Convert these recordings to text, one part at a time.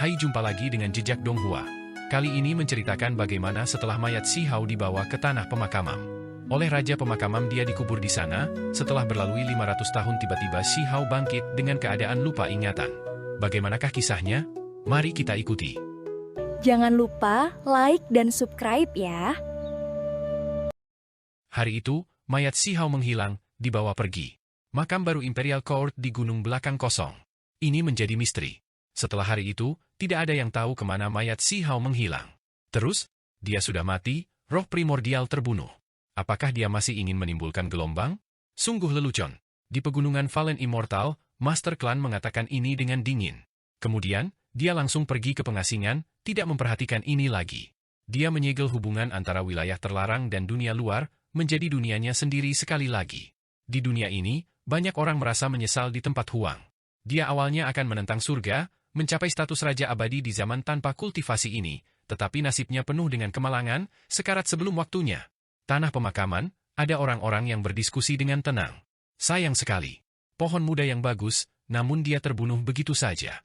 Hai, jumpa lagi dengan Jejak Donghua. Kali ini menceritakan bagaimana setelah mayat Si Hao dibawa ke tanah pemakaman. Oleh Raja Pemakaman, dia dikubur di sana. Setelah berlalui 500 tahun, tiba-tiba Si Hao bangkit dengan keadaan lupa ingatan. Bagaimanakah kisahnya? Mari kita ikuti. Jangan lupa like dan subscribe ya. Hari itu, mayat Si Hao menghilang, dibawa pergi. Makam baru Imperial Court di gunung belakang kosong. Ini menjadi misteri. Setelah hari itu, tidak ada yang tahu kemana mayat Si Hao menghilang. Terus, dia sudah mati, roh primordial terbunuh. Apakah dia masih ingin menimbulkan gelombang? Sungguh lelucon. Di pegunungan Fallen Immortal, Master Clan mengatakan ini dengan dingin. Kemudian, dia langsung pergi ke pengasingan, tidak memperhatikan ini lagi. Dia menyegel hubungan antara wilayah terlarang dan dunia luar, menjadi dunianya sendiri sekali lagi. Di dunia ini, banyak orang merasa menyesal di tempat Huang. Dia awalnya akan menentang surga, mencapai status Raja Abadi di zaman tanpa kultivasi ini, tetapi nasibnya penuh dengan kemalangan, sekarat sebelum waktunya. Tanah pemakaman, ada orang-orang yang berdiskusi dengan tenang. Sayang sekali. Pohon muda yang bagus, namun dia terbunuh begitu saja.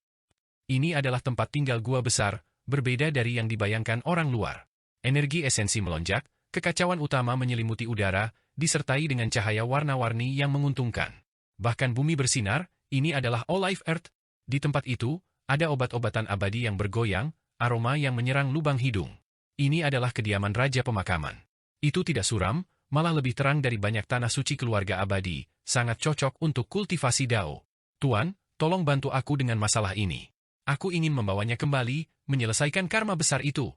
Ini adalah tempat tinggal gua besar, berbeda dari yang dibayangkan orang luar. Energi esensi melonjak, kekacauan utama menyelimuti udara, disertai dengan cahaya warna-warni yang menguntungkan. Bahkan bumi bersinar, ini adalah All Life Earth. Di tempat itu, ada obat-obatan abadi yang bergoyang, aroma yang menyerang lubang hidung. Ini adalah kediaman Raja Pemakaman. Itu tidak suram, malah lebih terang dari banyak tanah suci keluarga abadi, sangat cocok untuk kultivasi Dao. Tuan, tolong bantu aku dengan masalah ini. Aku ingin membawanya kembali, menyelesaikan karma besar itu.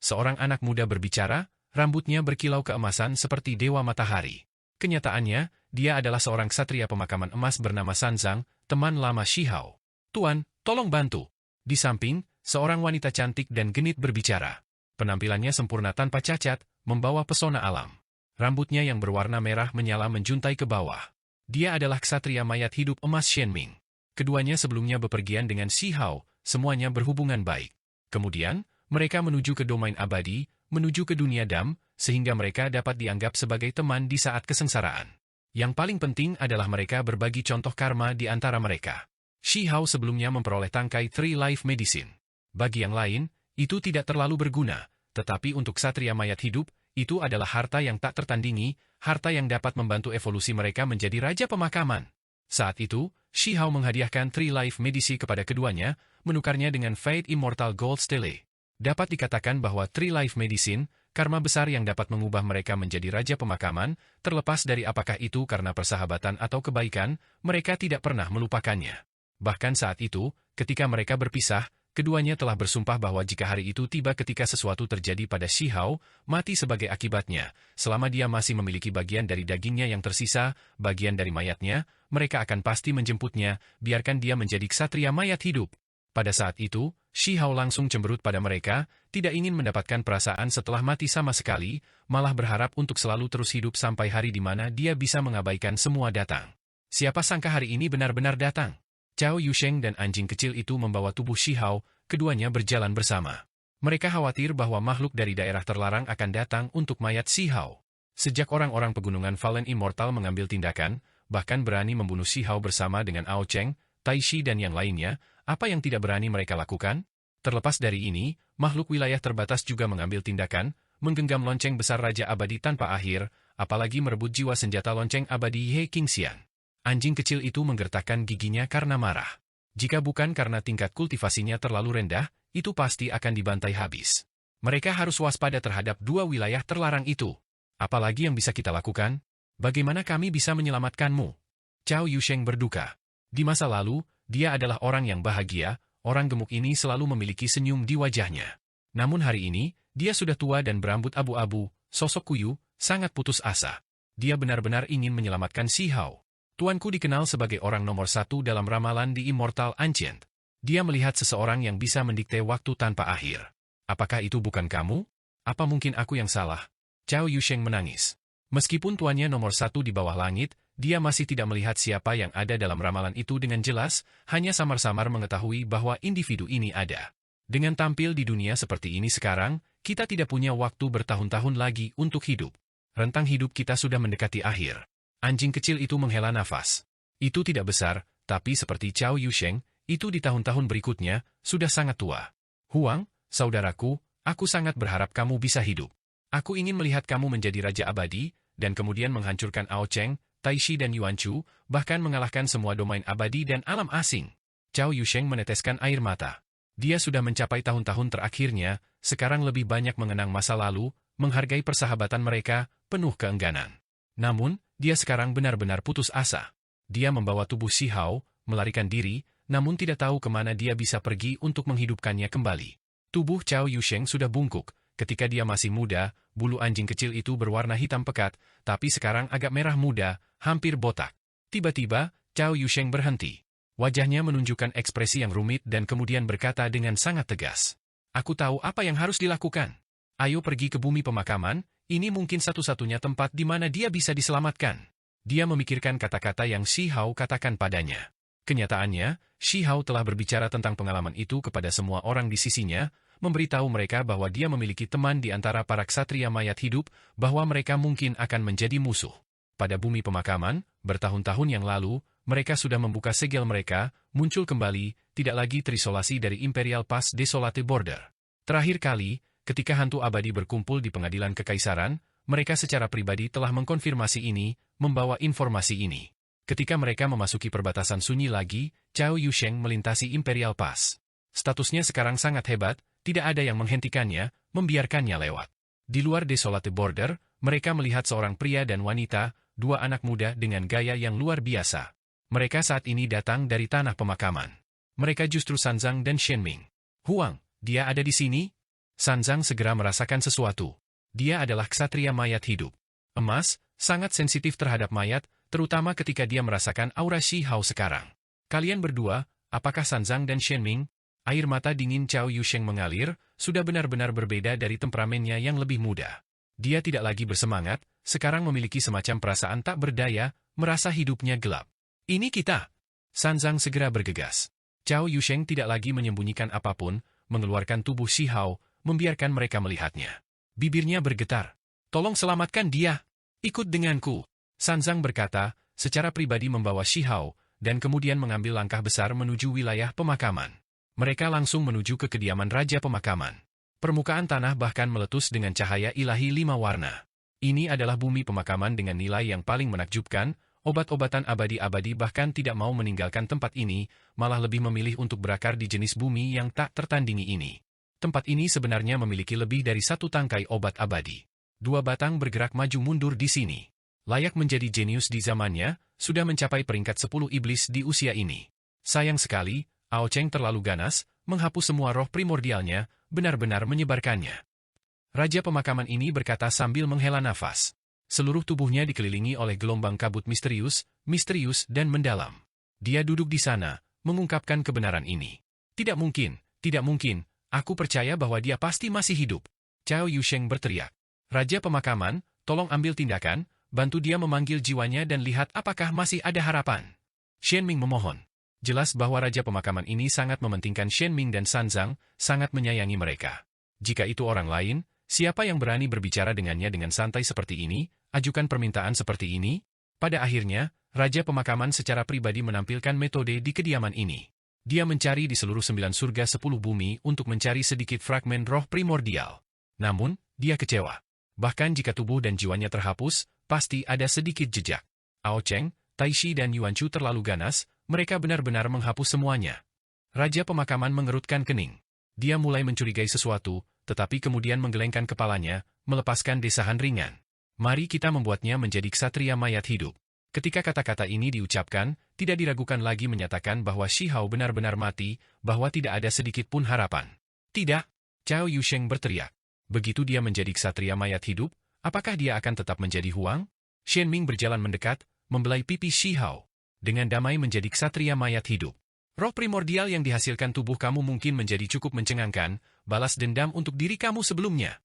Seorang anak muda berbicara, rambutnya berkilau keemasan seperti dewa matahari. Kenyataannya, dia adalah seorang ksatria pemakaman emas bernama Sanzang, teman lama Si Hao. Tuan, tolong bantu. Di samping, seorang wanita cantik dan genit berbicara. Penampilannya sempurna tanpa cacat, membawa pesona alam. Rambutnya yang berwarna merah menyala menjuntai ke bawah. Dia adalah ksatria mayat hidup emas Shenming. Keduanya sebelumnya bepergian dengan Si Hao, semuanya berhubungan baik. Kemudian, mereka menuju ke domain abadi, menuju ke dunia Dam, sehingga mereka dapat dianggap sebagai teman di saat kesengsaraan. Yang paling penting adalah mereka berbagi contoh karma di antara mereka. Si Hao sebelumnya memperoleh tangkai Three Life Medicine. Bagi yang lain, itu tidak terlalu berguna, tetapi untuk ksatria mayat hidup, itu adalah harta yang tak tertandingi, harta yang dapat membantu evolusi mereka menjadi Raja Pemakaman. Saat itu, Si Hao menghadiahkan Three Life Medicine kepada keduanya, menukarnya dengan Fate Immortal Gold Stele. Dapat dikatakan bahwa Three Life Medicine, karma besar yang dapat mengubah mereka menjadi Raja Pemakaman, terlepas dari apakah itu karena persahabatan atau kebaikan, mereka tidak pernah melupakannya. Bahkan saat itu, ketika mereka berpisah, keduanya telah bersumpah bahwa jika hari itu tiba ketika sesuatu terjadi pada Si Hao, mati sebagai akibatnya, selama dia masih memiliki bagian dari dagingnya yang tersisa, bagian dari mayatnya, mereka akan pasti menjemputnya, biarkan dia menjadi ksatria mayat hidup. Pada saat itu, Si Hao langsung cemberut pada mereka, tidak ingin mendapatkan perasaan setelah mati sama sekali, malah berharap untuk selalu terus hidup sampai hari di mana dia bisa mengabaikan semua datang. Siapa sangka hari ini benar-benar datang? Cao Yusheng dan anjing kecil itu membawa tubuh Si Hao, keduanya berjalan bersama. Mereka khawatir bahwa makhluk dari daerah terlarang akan datang untuk mayat Si Hao. Sejak orang-orang pegunungan Fallen Immortal mengambil tindakan, bahkan berani membunuh Si Hao bersama dengan Ao Cheng, Tai Shi dan yang lainnya, apa yang tidak berani mereka lakukan? Terlepas dari ini, makhluk wilayah terbatas juga mengambil tindakan, menggenggam lonceng besar Raja Abadi tanpa akhir, apalagi merebut jiwa senjata lonceng abadi Ye Qingxian. Anjing kecil itu menggertakkan giginya karena marah. Jika bukan karena tingkat kultivasinya terlalu rendah, itu pasti akan dibantai habis. Mereka harus waspada terhadap dua wilayah terlarang itu. Apalagi yang bisa kita lakukan? Bagaimana kami bisa menyelamatkanmu? Cao Yusheng berduka. Di masa lalu, dia adalah orang yang bahagia, orang gemuk ini selalu memiliki senyum di wajahnya. Namun hari ini, dia sudah tua dan berambut abu-abu, sosok kuyu, sangat putus asa. Dia benar-benar ingin menyelamatkan Si Hao. Tuanku dikenal sebagai orang nomor satu dalam ramalan di Immortal Ancient. Dia melihat seseorang yang bisa mendikte waktu tanpa akhir. Apakah itu bukan kamu? Apa mungkin aku yang salah? Cao Yusheng menangis. Meskipun tuannya nomor satu di bawah langit, dia masih tidak melihat siapa yang ada dalam ramalan itu dengan jelas, hanya samar-samar mengetahui bahwa individu ini ada. Dengan tampil di dunia seperti ini sekarang, kita tidak punya waktu bertahun-tahun lagi untuk hidup. Rentang hidup kita sudah mendekati akhir. Anjing kecil itu menghela nafas. Itu tidak besar, tapi seperti Cao Yusheng, itu di tahun-tahun berikutnya, sudah sangat tua. Huang, saudaraku, aku sangat berharap kamu bisa hidup. Aku ingin melihat kamu menjadi Raja Abadi, dan kemudian menghancurkan Ao Cheng, Taishi dan Yuan Chu, bahkan mengalahkan semua domain abadi dan alam asing. Cao Yusheng meneteskan air mata. Dia sudah mencapai tahun-tahun terakhirnya, sekarang lebih banyak mengenang masa lalu, menghargai persahabatan mereka, penuh keengganan. Namun, dia sekarang benar-benar putus asa. Dia membawa tubuh Xi Hao, melarikan diri, namun tidak tahu kemana dia bisa pergi untuk menghidupkannya kembali. Tubuh Cao Yusheng sudah bungkuk. Ketika dia masih muda, bulu anjing kecil itu berwarna hitam pekat, tapi sekarang agak merah muda, hampir botak. Tiba-tiba, Cao Yusheng berhenti. Wajahnya menunjukkan ekspresi yang rumit dan kemudian berkata dengan sangat tegas. Aku tahu apa yang harus dilakukan. Ayo pergi ke bumi pemakaman, ini mungkin satu-satunya tempat di mana dia bisa diselamatkan. Dia memikirkan kata-kata yang Xi Hao katakan padanya. Kenyataannya, Xi Hao telah berbicara tentang pengalaman itu kepada semua orang di sisinya, memberitahu mereka bahwa dia memiliki teman di antara para ksatria mayat hidup, bahwa mereka mungkin akan menjadi musuh. Pada bumi pemakaman, bertahun-tahun yang lalu, mereka sudah membuka segel mereka, muncul kembali, tidak lagi terisolasi dari Imperial Pass Desolate Border. Terakhir kali, ketika hantu abadi berkumpul di pengadilan kekaisaran, mereka secara pribadi telah mengkonfirmasi ini, membawa informasi ini. Ketika mereka memasuki perbatasan sunyi lagi, Cao Yusheng melintasi Imperial Pass. Statusnya sekarang sangat hebat, tidak ada yang menghentikannya, membiarkannya lewat. Di luar Desolate Border, mereka melihat seorang pria dan wanita, dua anak muda dengan gaya yang luar biasa. Mereka saat ini datang dari tanah pemakaman. Mereka justru Sanzang dan Shenming. Huang, dia ada di sini? Sanzang segera merasakan sesuatu. Dia adalah ksatria mayat hidup. Emas, sangat sensitif terhadap mayat, terutama ketika dia merasakan aura Xi Hao sekarang. Kalian berdua, apakah Sanzang dan Shenming? Air mata dingin Cao Yusheng mengalir, sudah benar-benar berbeda dari temperamennya yang lebih muda. Dia tidak lagi bersemangat, sekarang memiliki semacam perasaan tak berdaya, merasa hidupnya gelap. Ini kita. Sanzang segera bergegas. Cao Yusheng tidak lagi menyembunyikan apapun, mengeluarkan tubuh Xi Hao, membiarkan mereka melihatnya. Bibirnya bergetar. Tolong selamatkan dia. Ikut denganku. Sanzang berkata, secara pribadi membawa Xi Hao, dan kemudian mengambil langkah besar menuju wilayah pemakaman. Mereka langsung menuju ke kediaman Raja Pemakaman. Permukaan tanah bahkan meletus dengan cahaya ilahi 5 warna. Ini adalah bumi pemakaman dengan nilai yang paling menakjubkan. Obat-obatan abadi-abadi bahkan tidak mau meninggalkan tempat ini, malah lebih memilih untuk berakar di jenis bumi yang tak tertandingi ini. Tempat ini sebenarnya memiliki lebih dari 1 tangkai obat abadi. 2 batang bergerak maju mundur di sini. Layak menjadi jenius di zamannya, sudah mencapai peringkat 10 iblis di usia ini. Sayang sekali, Ao Cheng terlalu ganas, menghapus semua roh primordialnya, benar-benar menyebarkannya. Raja pemakaman ini berkata sambil menghela nafas. Seluruh tubuhnya dikelilingi oleh gelombang kabut misterius dan mendalam. Dia duduk di sana, mengungkapkan kebenaran ini. Tidak mungkin, aku percaya bahwa dia pasti masih hidup. Cao Yusheng berteriak. Raja pemakaman, tolong ambil tindakan, bantu dia memanggil jiwanya dan lihat apakah masih ada harapan. Shenming memohon. Jelas bahwa Raja pemakaman ini sangat mementingkan Shenming dan Sanzang, sangat menyayangi mereka. Jika itu orang lain, siapa yang berani berbicara dengannya dengan santai seperti ini, ajukan permintaan seperti ini? Pada akhirnya, Raja Pemakaman secara pribadi menampilkan metode di kediaman ini. Dia mencari di seluruh 9 surga 10 bumi untuk mencari sedikit fragmen roh primordial. Namun, dia kecewa. Bahkan jika tubuh dan jiwanya terhapus, pasti ada sedikit jejak. Ao Cheng, Taishi dan Yuan Chu terlalu ganas, mereka benar-benar menghapus semuanya. Raja Pemakaman mengerutkan kening. Dia mulai mencurigai sesuatu, tetapi kemudian menggelengkan kepalanya, melepaskan desahan ringan. Mari kita membuatnya menjadi ksatria mayat hidup. Ketika kata-kata ini diucapkan, tidak diragukan lagi menyatakan bahwa Xi Hao benar-benar mati, bahwa tidak ada sedikit pun harapan. Tidak, Cao Yusheng berteriak. Begitu dia menjadi ksatria mayat hidup, apakah dia akan tetap menjadi Huang? Shenming berjalan mendekat, membelai pipi Xi Hao. Dengan damai menjadi ksatria mayat hidup. Roh primordial yang dihasilkan tubuh kamu mungkin menjadi cukup mencengangkan, balas dendam untuk diri kamu sebelumnya.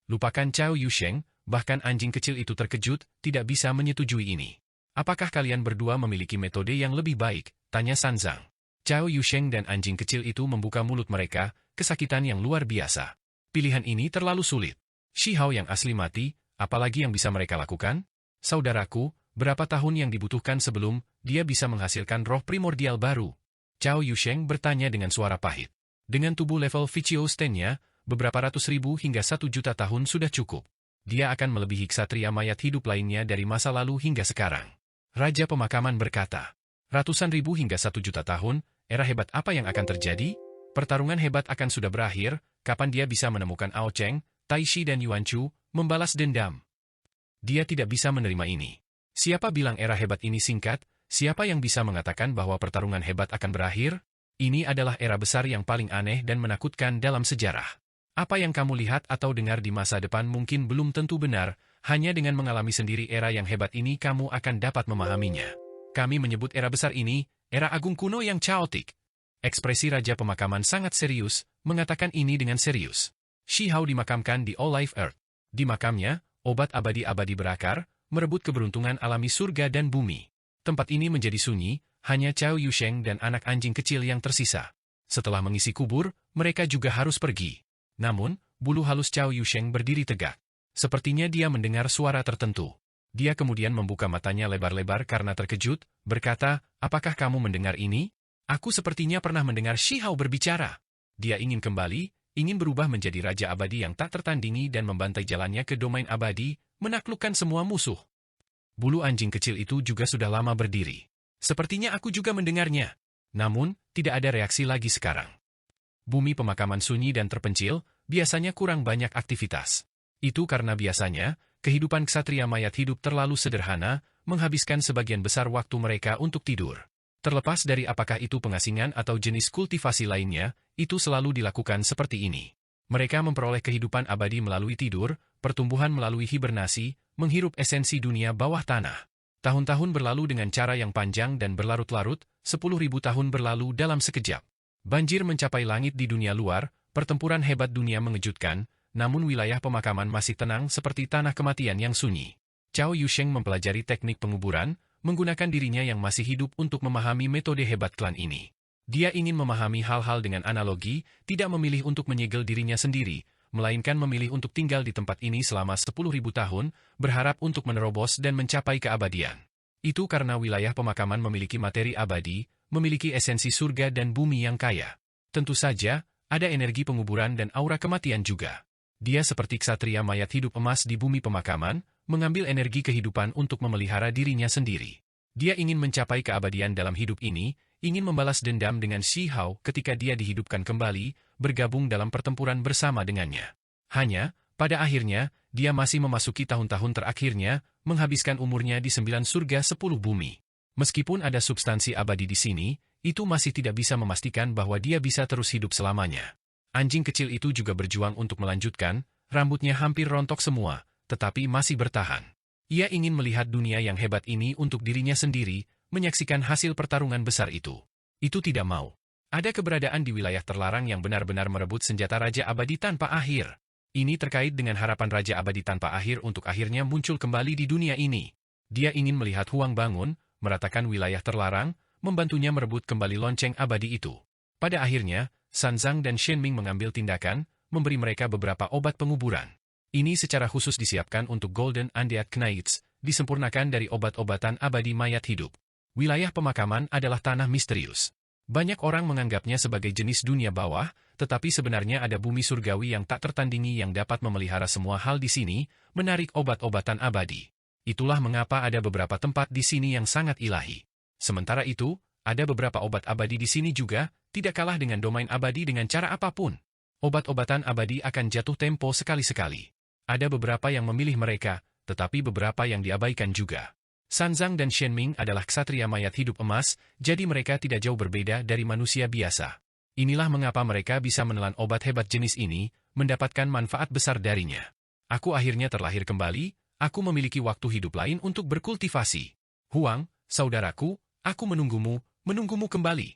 Lupakan Cao Yusheng, bahkan anjing kecil itu terkejut, tidak bisa menyetujui ini. Apakah kalian berdua memiliki metode yang lebih baik? Tanya Sanzang. Cao Yusheng dan anjing kecil itu membuka mulut mereka, kesakitan yang luar biasa. Pilihan ini terlalu sulit. Xi Hao yang asli mati, apalagi yang bisa mereka lakukan? Saudaraku, berapa tahun yang dibutuhkan sebelum dia bisa menghasilkan roh primordial baru? Cao Yusheng bertanya dengan suara pahit. Dengan tubuh level Vichio-stennya, beberapa ratus ribu hingga 1 juta tahun sudah cukup. Dia akan melebihi ksatria mayat hidup lainnya dari masa lalu hingga sekarang. Raja pemakaman berkata, ratusan ribu hingga 1 juta tahun, era hebat apa yang akan terjadi? Pertarungan hebat akan sudah berakhir, kapan dia bisa menemukan Ao Cheng, Tai Shi dan Yuan Chu, membalas dendam? Dia tidak bisa menerima ini. Siapa bilang era hebat ini singkat? Siapa yang bisa mengatakan bahwa pertarungan hebat akan berakhir? Ini adalah era besar yang paling aneh dan menakutkan dalam sejarah. Apa yang kamu lihat atau dengar di masa depan mungkin belum tentu benar, hanya dengan mengalami sendiri era yang hebat ini kamu akan dapat memahaminya. Kami menyebut era besar ini, era agung kuno yang chaotic. Ekspresi Raja Pemakaman sangat serius, mengatakan ini dengan serius. Shi Hao dimakamkan di All Life Earth. Di makamnya, obat abadi-abadi berakar, merebut keberuntungan alami surga dan bumi. Tempat ini menjadi sunyi, hanya Cao Yusheng dan anak anjing kecil yang tersisa. Setelah mengisi kubur, mereka juga harus pergi. Namun, bulu halus Cao Yusheng berdiri tegak. Sepertinya dia mendengar suara tertentu. Dia kemudian membuka matanya lebar-lebar karena terkejut, berkata, apakah kamu mendengar ini? Aku sepertinya pernah mendengar Shi Hao berbicara. Dia ingin kembali, ingin berubah menjadi raja abadi yang tak tertandingi dan membantai jalannya ke domain abadi, menaklukkan semua musuh. Bulu anjing kecil itu juga sudah lama berdiri. Sepertinya aku juga mendengarnya. Namun, tidak ada reaksi lagi sekarang. Bumi pemakaman sunyi dan terpencil, biasanya kurang banyak aktivitas. Itu karena biasanya, kehidupan ksatria mayat hidup terlalu sederhana, menghabiskan sebagian besar waktu mereka untuk tidur. Terlepas dari apakah itu pengasingan atau jenis kultivasi lainnya, itu selalu dilakukan seperti ini. Mereka memperoleh kehidupan abadi melalui tidur, pertumbuhan melalui hibernasi, menghirup esensi dunia bawah tanah. Tahun-tahun berlalu dengan cara yang panjang dan berlarut-larut, 10.000 tahun berlalu dalam sekejap. Banjir mencapai langit di dunia luar, pertempuran hebat dunia mengejutkan, namun wilayah pemakaman masih tenang seperti tanah kematian yang sunyi. Cao Yusheng mempelajari teknik penguburan, menggunakan dirinya yang masih hidup untuk memahami metode hebat klan ini. Dia ingin memahami hal-hal dengan analogi, tidak memilih untuk menyegel dirinya sendiri, melainkan memilih untuk tinggal di tempat ini selama 10.000 tahun, berharap untuk menerobos dan mencapai keabadian. Itu karena wilayah pemakaman memiliki materi abadi, memiliki esensi surga dan bumi yang kaya. Tentu saja, ada energi penguburan dan aura kematian juga. Dia seperti ksatria mayat hidup emas di bumi pemakaman, mengambil energi kehidupan untuk memelihara dirinya sendiri. Dia ingin mencapai keabadian dalam hidup ini, ingin membalas dendam dengan Shi Hao ketika dia dihidupkan kembali, bergabung dalam pertempuran bersama dengannya. Hanya, pada akhirnya, dia masih memasuki tahun-tahun terakhirnya, menghabiskan umurnya di 9 surga 10 bumi. Meskipun ada substansi abadi di sini, itu masih tidak bisa memastikan bahwa dia bisa terus hidup selamanya. Anjing kecil itu juga berjuang untuk melanjutkan, rambutnya hampir rontok semua, tetapi masih bertahan. Ia ingin melihat dunia yang hebat ini untuk dirinya sendiri, menyaksikan hasil pertarungan besar itu. Itu tidak mau. Ada keberadaan di wilayah terlarang yang benar-benar merebut senjata Raja Abadi tanpa akhir. Ini terkait dengan harapan Raja Abadi tanpa akhir untuk akhirnya muncul kembali di dunia ini. Dia ingin melihat Huang bangun, meratakan wilayah terlarang, membantunya merebut kembali lonceng abadi itu. Pada akhirnya, Sanzang dan Shenming mengambil tindakan, memberi mereka beberapa obat penguburan. Ini secara khusus disiapkan untuk Golden Undead Knights, disempurnakan dari obat-obatan abadi mayat hidup. Wilayah pemakaman adalah tanah misterius. Banyak orang menganggapnya sebagai jenis dunia bawah, tetapi sebenarnya ada bumi surgawi yang tak tertandingi yang dapat memelihara semua hal di sini, menarik obat-obatan abadi. Itulah mengapa ada beberapa tempat di sini yang sangat ilahi. Sementara itu, ada beberapa obat abadi di sini juga, tidak kalah dengan domain abadi dengan cara apapun. Obat-obatan abadi akan jatuh tempo sekali-sekali. Ada beberapa yang memilih mereka, tetapi beberapa yang diabaikan juga. Sanzang dan Shenming adalah ksatria mayat hidup emas, jadi mereka tidak jauh berbeda dari manusia biasa. Inilah mengapa mereka bisa menelan obat hebat jenis ini, mendapatkan manfaat besar darinya. Aku akhirnya terlahir kembali, aku memiliki waktu hidup lain untuk berkultivasi. Huang, saudaraku, aku menunggumu kembali.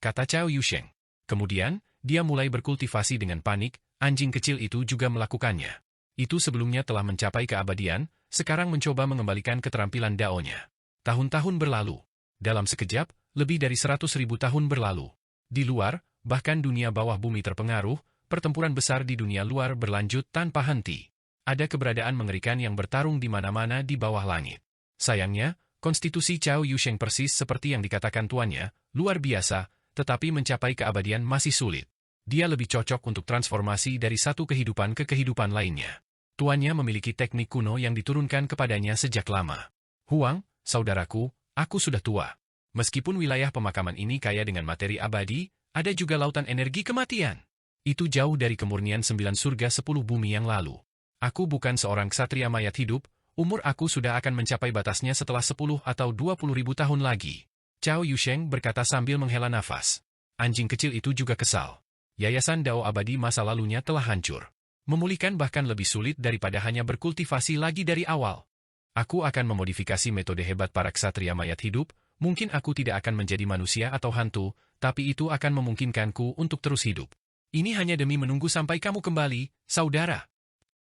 Kata Cao Yusheng. Kemudian, dia mulai berkultivasi dengan panik, anjing kecil itu juga melakukannya. Itu sebelumnya telah mencapai keabadian, sekarang mencoba mengembalikan keterampilan Dao-nya. Tahun-tahun berlalu. Dalam sekejap, lebih dari 100.000 tahun berlalu. Di luar, bahkan dunia bawah bumi terpengaruh, pertempuran besar di dunia luar berlanjut tanpa henti. Ada keberadaan mengerikan yang bertarung di mana-mana di bawah langit. Sayangnya, konstitusi Cao Yusheng persis seperti yang dikatakan tuannya, luar biasa, tetapi mencapai keabadian masih sulit. Dia lebih cocok untuk transformasi dari satu kehidupan ke kehidupan lainnya. Tuannya memiliki teknik kuno yang diturunkan kepadanya sejak lama. Huang, saudaraku, aku sudah tua. Meskipun wilayah pemakaman ini kaya dengan materi abadi, ada juga lautan energi kematian. Itu jauh dari kemurnian 9 surga 10 bumi yang lalu. Aku bukan seorang ksatria mayat hidup, umur aku sudah akan mencapai batasnya setelah 10 atau 20 ribu tahun lagi. Cao Yusheng berkata sambil menghela nafas. Anjing kecil itu juga kesal. Yayasan Dao abadi masa lalunya telah hancur. Memulihkan bahkan lebih sulit daripada hanya berkultivasi lagi dari awal. Aku akan memodifikasi metode hebat para ksatria mayat hidup, mungkin aku tidak akan menjadi manusia atau hantu, tapi itu akan memungkinkanku untuk terus hidup. Ini hanya demi menunggu sampai kamu kembali, saudara.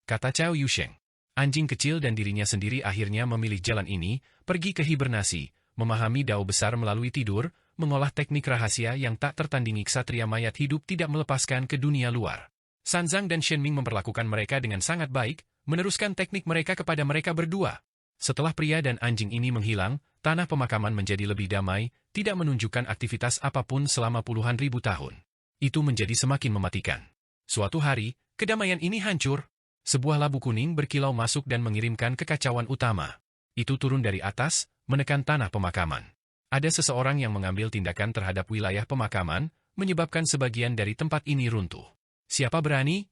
Kata Cao Yusheng. Anjing kecil dan dirinya sendiri akhirnya memilih jalan ini, pergi ke hibernasi, memahami dao besar melalui tidur, mengolah teknik rahasia yang tak tertandingi ksatria mayat hidup tidak melepaskan ke dunia luar. Sanzang dan Shenming memperlakukan mereka dengan sangat baik, meneruskan teknik mereka kepada mereka berdua. Setelah pria dan anjing ini menghilang, tanah pemakaman menjadi lebih damai, tidak menunjukkan aktivitas apapun selama puluhan ribu tahun. Itu menjadi semakin mematikan. Suatu hari, kedamaian ini hancur. Sebuah labu kuning berkilau masuk dan mengirimkan kekacauan utama. Itu turun dari atas, menekan tanah pemakaman. Ada seseorang yang mengambil tindakan terhadap wilayah pemakaman, menyebabkan sebagian dari tempat ini runtuh. Siapa berani?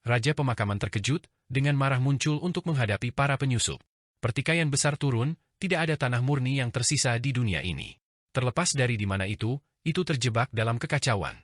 Raja pemakaman terkejut, dengan marah muncul untuk menghadapi para penyusup. Pertikaian besar turun, tidak ada tanah murni yang tersisa di dunia ini. Terlepas dari di mana itu terjebak dalam kekacauan.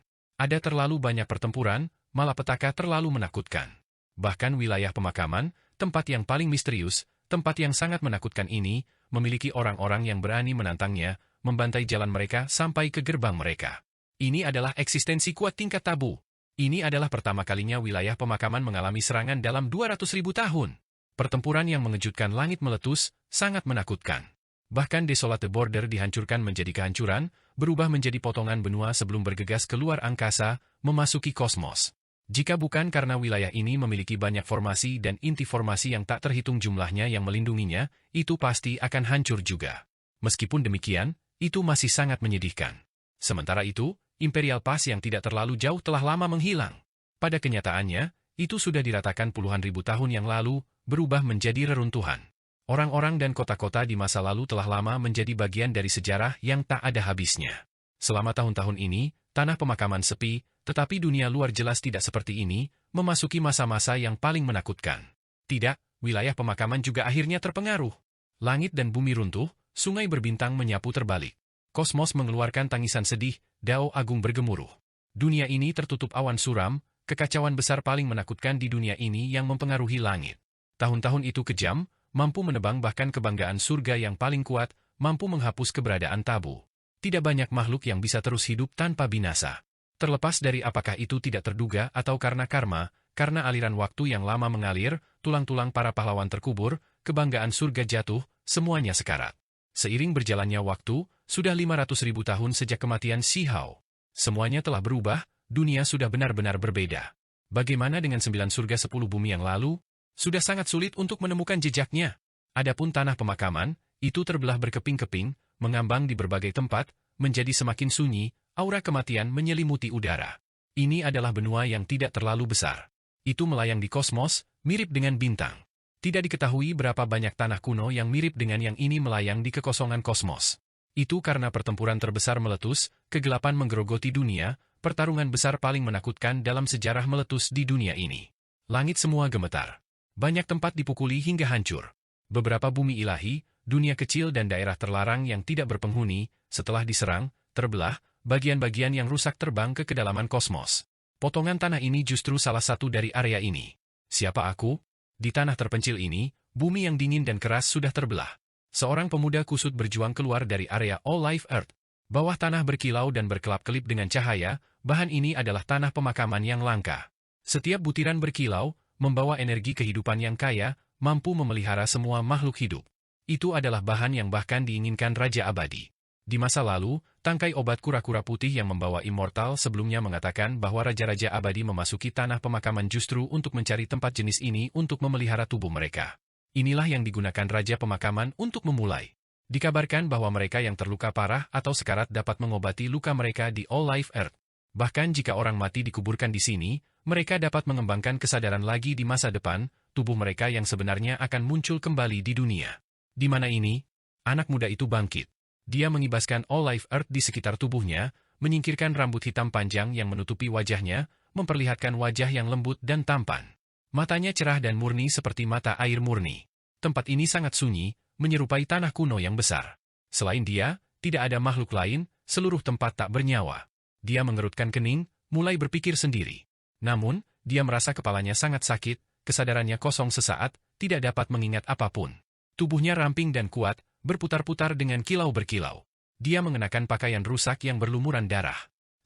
Ada terlalu banyak pertempuran, malapetaka terlalu menakutkan. Bahkan wilayah pemakaman, tempat yang paling misterius, tempat yang sangat menakutkan ini, memiliki orang-orang yang berani menantangnya, membantai jalan mereka sampai ke gerbang mereka. Ini adalah eksistensi kuat tingkat tabu. Ini adalah pertama kalinya wilayah pemakaman mengalami serangan dalam 200.000 tahun. Pertempuran yang mengejutkan langit meletus, sangat menakutkan. Bahkan Desolate Border dihancurkan menjadi kehancuran, berubah menjadi potongan benua sebelum bergegas keluar angkasa, memasuki kosmos. Jika bukan karena wilayah ini memiliki banyak formasi dan inti formasi yang tak terhitung jumlahnya yang melindunginya, itu pasti akan hancur juga. Meskipun demikian, itu masih sangat menyedihkan. Sementara itu, Imperial Pass yang tidak terlalu jauh telah lama menghilang. Pada kenyataannya, itu sudah diratakan puluhan ribu tahun yang lalu, berubah menjadi reruntuhan. Orang-orang dan kota-kota di masa lalu telah lama menjadi bagian dari sejarah yang tak ada habisnya. Selama tahun-tahun ini, tanah pemakaman sepi, tetapi dunia luar jelas tidak seperti ini, memasuki masa-masa yang paling menakutkan. Tidak, wilayah pemakaman juga akhirnya terpengaruh. Langit dan bumi runtuh, sungai berbintang menyapu terbalik. Kosmos mengeluarkan tangisan sedih, Dao Agung bergemuruh. Dunia ini tertutup awan suram, kekacauan besar paling menakutkan di dunia ini yang mempengaruhi langit. Tahun-tahun itu kejam, mampu menebang bahkan kebanggaan surga yang paling kuat, mampu menghapus keberadaan tabu. Tidak banyak makhluk yang bisa terus hidup tanpa binasa. Terlepas dari apakah itu tidak terduga atau karena karma, karena aliran waktu yang lama mengalir, tulang-tulang para pahlawan terkubur, kebanggaan surga jatuh, semuanya sekarat. Seiring berjalannya waktu, sudah 500.000 tahun sejak kematian Xi Hao. Semuanya telah berubah, dunia sudah benar-benar berbeda. Bagaimana dengan 9 surga 10 bumi yang lalu? Sudah sangat sulit untuk menemukan jejaknya. Adapun tanah pemakaman, itu terbelah berkeping-keping, mengambang di berbagai tempat, menjadi semakin sunyi, aura kematian menyelimuti udara. Ini adalah benua yang tidak terlalu besar. Itu melayang di kosmos, mirip dengan bintang. Tidak diketahui berapa banyak tanah kuno yang mirip dengan yang ini melayang di kekosongan kosmos. Itu karena pertempuran terbesar meletus, kegelapan menggerogoti dunia, pertarungan besar paling menakutkan dalam sejarah meletus di dunia ini. Langit semua gemetar. Banyak tempat dipukuli hingga hancur. Beberapa bumi ilahi, dunia kecil dan daerah terlarang yang tidak berpenghuni, setelah diserang, terbelah, bagian-bagian yang rusak terbang ke kedalaman kosmos. Potongan tanah ini justru salah satu dari area ini. Siapa aku? Di tanah terpencil ini, bumi yang dingin dan keras sudah terbelah. Seorang pemuda kusut berjuang keluar dari area All Life Earth. Bawah tanah berkilau dan berkelap-kelip dengan cahaya, bahan ini adalah tanah pemakaman yang langka. Setiap butiran berkilau, membawa energi kehidupan yang kaya, mampu memelihara semua makhluk hidup. Itu adalah bahan yang bahkan diinginkan Raja Abadi. Di masa lalu, tangkai obat kura-kura putih yang membawa immortal sebelumnya mengatakan bahwa Raja-Raja Abadi memasuki tanah pemakaman justru untuk mencari tempat jenis ini untuk memelihara tubuh mereka. Inilah yang digunakan Raja Pemakaman untuk memulai. Dikabarkan bahwa mereka yang terluka parah atau sekarat dapat mengobati luka mereka di All Life Earth. Bahkan jika orang mati dikuburkan di sini, mereka dapat mengembangkan kesadaran lagi di masa depan, tubuh mereka yang sebenarnya akan muncul kembali di dunia. Di mana ini? Anak muda itu bangkit. Dia mengibaskan All Life Earth di sekitar tubuhnya, menyingkirkan rambut hitam panjang yang menutupi wajahnya, memperlihatkan wajah yang lembut dan tampan. Matanya cerah dan murni seperti mata air murni. Tempat ini sangat sunyi, menyerupai tanah kuno yang besar. Selain dia, tidak ada makhluk lain, seluruh tempat tak bernyawa. Dia mengerutkan kening, mulai berpikir sendiri. Namun, dia merasa kepalanya sangat sakit, kesadarannya kosong sesaat, tidak dapat mengingat apapun. Tubuhnya ramping dan kuat, berputar-putar dengan kilau berkilau. Dia mengenakan pakaian rusak yang berlumuran darah.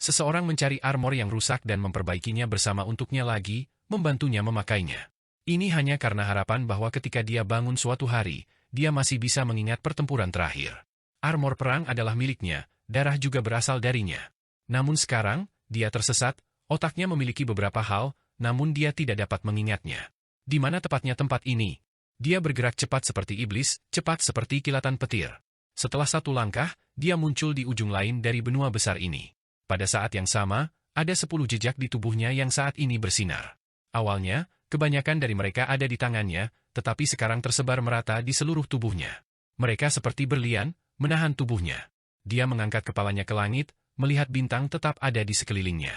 Seseorang mencari armor yang rusak dan memperbaikinya bersama untuknya lagi, membantunya memakainya. Ini hanya karena harapan bahwa ketika dia bangun suatu hari, dia masih bisa mengingat pertempuran terakhir. Armor perang adalah miliknya, darah juga berasal darinya. Namun sekarang, dia tersesat, otaknya memiliki beberapa hal, namun dia tidak dapat mengingatnya. Di mana tepatnya tempat ini? Dia bergerak cepat seperti iblis, cepat seperti kilatan petir. Setelah satu langkah, dia muncul di ujung lain dari benua besar ini. Pada saat yang sama, ada 10 jejak di tubuhnya yang saat ini bersinar. Awalnya, kebanyakan dari mereka ada di tangannya, tetapi sekarang tersebar merata di seluruh tubuhnya. Mereka seperti berlian, menahan tubuhnya. Dia mengangkat kepalanya ke langit, melihat bintang tetap ada di sekelilingnya.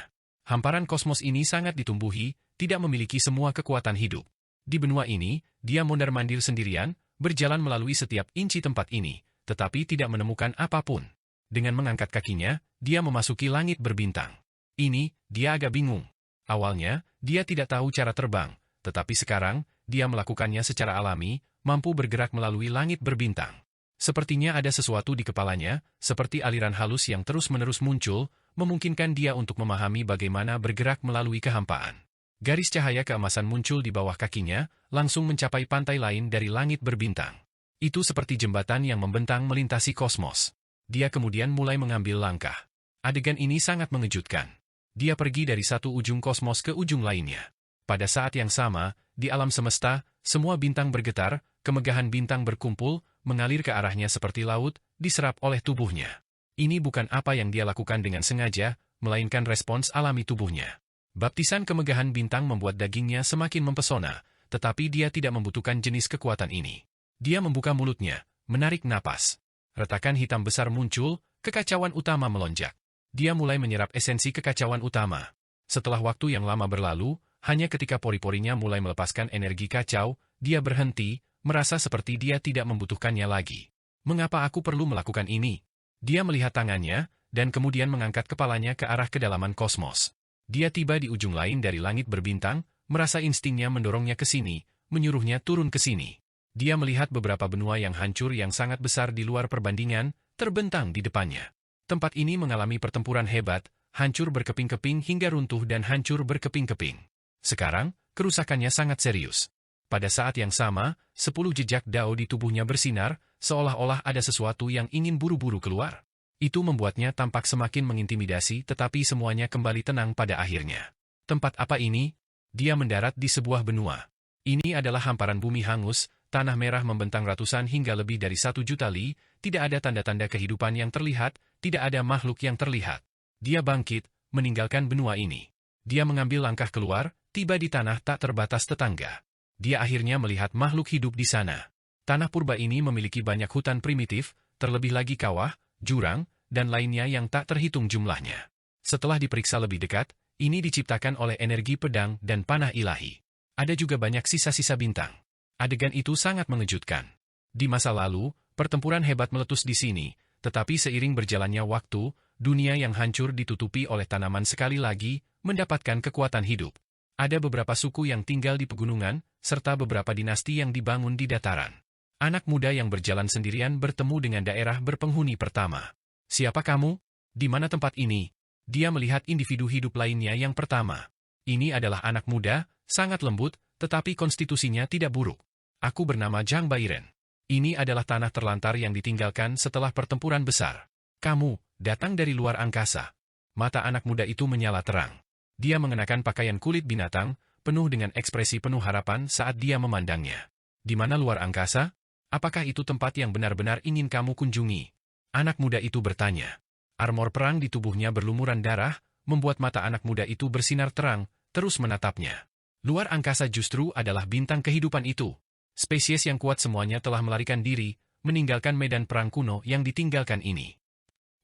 Hamparan kosmos ini sangat ditumbuhi, tidak memiliki semua kekuatan hidup. Di benua ini, dia mondar-mandir sendirian, berjalan melalui setiap inci tempat ini, tetapi tidak menemukan apapun. Dengan mengangkat kakinya, dia memasuki langit berbintang. Ini, dia agak bingung. Awalnya, dia tidak tahu cara terbang, tetapi sekarang, dia melakukannya secara alami, mampu bergerak melalui langit berbintang. Sepertinya ada sesuatu di kepalanya, seperti aliran halus yang terus-menerus muncul, memungkinkan dia untuk memahami bagaimana bergerak melalui kehampaan. Garis cahaya keemasan muncul di bawah kakinya, langsung mencapai pantai lain dari langit berbintang. Itu seperti jembatan yang membentang melintasi kosmos. Dia kemudian mulai mengambil langkah. Adegan ini sangat mengejutkan. Dia pergi dari satu ujung kosmos ke ujung lainnya. Pada saat yang sama, di alam semesta, semua bintang bergetar, kemegahan bintang berkumpul, mengalir ke arahnya seperti laut, diserap oleh tubuhnya. Ini bukan apa yang dia lakukan dengan sengaja, melainkan respons alami tubuhnya. Baptisan kemegahan bintang membuat dagingnya semakin mempesona, tetapi dia tidak membutuhkan jenis kekuatan ini. Dia membuka mulutnya, menarik napas. Retakan hitam besar muncul, kekacauan utama melonjak. Dia mulai menyerap esensi kekacauan utama. Setelah waktu yang lama berlalu, hanya ketika pori-porinya mulai melepaskan energi kacau, dia berhenti, merasa seperti dia tidak membutuhkannya lagi. Mengapa aku perlu melakukan ini? Dia melihat tangannya, dan kemudian mengangkat kepalanya ke arah kedalaman kosmos. Dia tiba di ujung lain dari langit berbintang, merasa instingnya mendorongnya ke sini, menyuruhnya turun ke sini. Dia melihat beberapa benua yang hancur yang sangat besar di luar perbandingan, terbentang di depannya. Tempat ini mengalami pertempuran hebat, hancur berkeping-keping hingga runtuh dan hancur berkeping-keping. Sekarang, kerusakannya sangat serius. Pada saat yang sama, 10 jejak Dao di tubuhnya bersinar, seolah-olah ada sesuatu yang ingin buru-buru keluar. Itu membuatnya tampak semakin mengintimidasi, tetapi semuanya kembali tenang pada akhirnya. Tempat apa ini? Dia mendarat di sebuah benua. Ini adalah hamparan bumi hangus, tanah merah membentang ratusan hingga lebih dari 1 juta li, tidak ada tanda-tanda kehidupan yang terlihat, tidak ada makhluk yang terlihat. Dia bangkit, meninggalkan benua ini. Dia mengambil langkah keluar, tiba di tanah tak terbatas tetangga. Dia akhirnya melihat makhluk hidup di sana. Tanah purba ini memiliki banyak hutan primitif, terlebih lagi kawah, jurang, dan lainnya yang tak terhitung jumlahnya. Setelah diperiksa lebih dekat, ini diciptakan oleh energi pedang dan panah ilahi. Ada juga banyak sisa-sisa bintang. Adegan itu sangat mengejutkan. Di masa lalu, pertempuran hebat meletus di sini, tetapi seiring berjalannya waktu, dunia yang hancur ditutupi oleh tanaman sekali lagi, mendapatkan kekuatan hidup. Ada beberapa suku yang tinggal di pegunungan, serta beberapa dinasti yang dibangun di dataran. Anak muda yang berjalan sendirian bertemu dengan daerah berpenghuni pertama. Siapa kamu? Di mana tempat ini? Dia melihat individu hidup lainnya yang pertama. Ini adalah anak muda, sangat lembut, tetapi konstitusinya tidak buruk. Aku bernama Zhang Bairen. Ini adalah tanah terlantar yang ditinggalkan setelah pertempuran besar. Kamu, datang dari luar angkasa. Mata anak muda itu menyala terang. Dia mengenakan pakaian kulit binatang, penuh dengan ekspresi penuh harapan saat dia memandangnya. Di mana luar angkasa? Apakah itu tempat yang benar-benar ingin kamu kunjungi? Anak muda itu bertanya. Armor perang di tubuhnya berlumuran darah, membuat mata anak muda itu bersinar terang, terus menatapnya. Luar angkasa justru adalah bintang kehidupan itu. Spesies yang kuat semuanya telah melarikan diri, meninggalkan medan perang kuno yang ditinggalkan ini.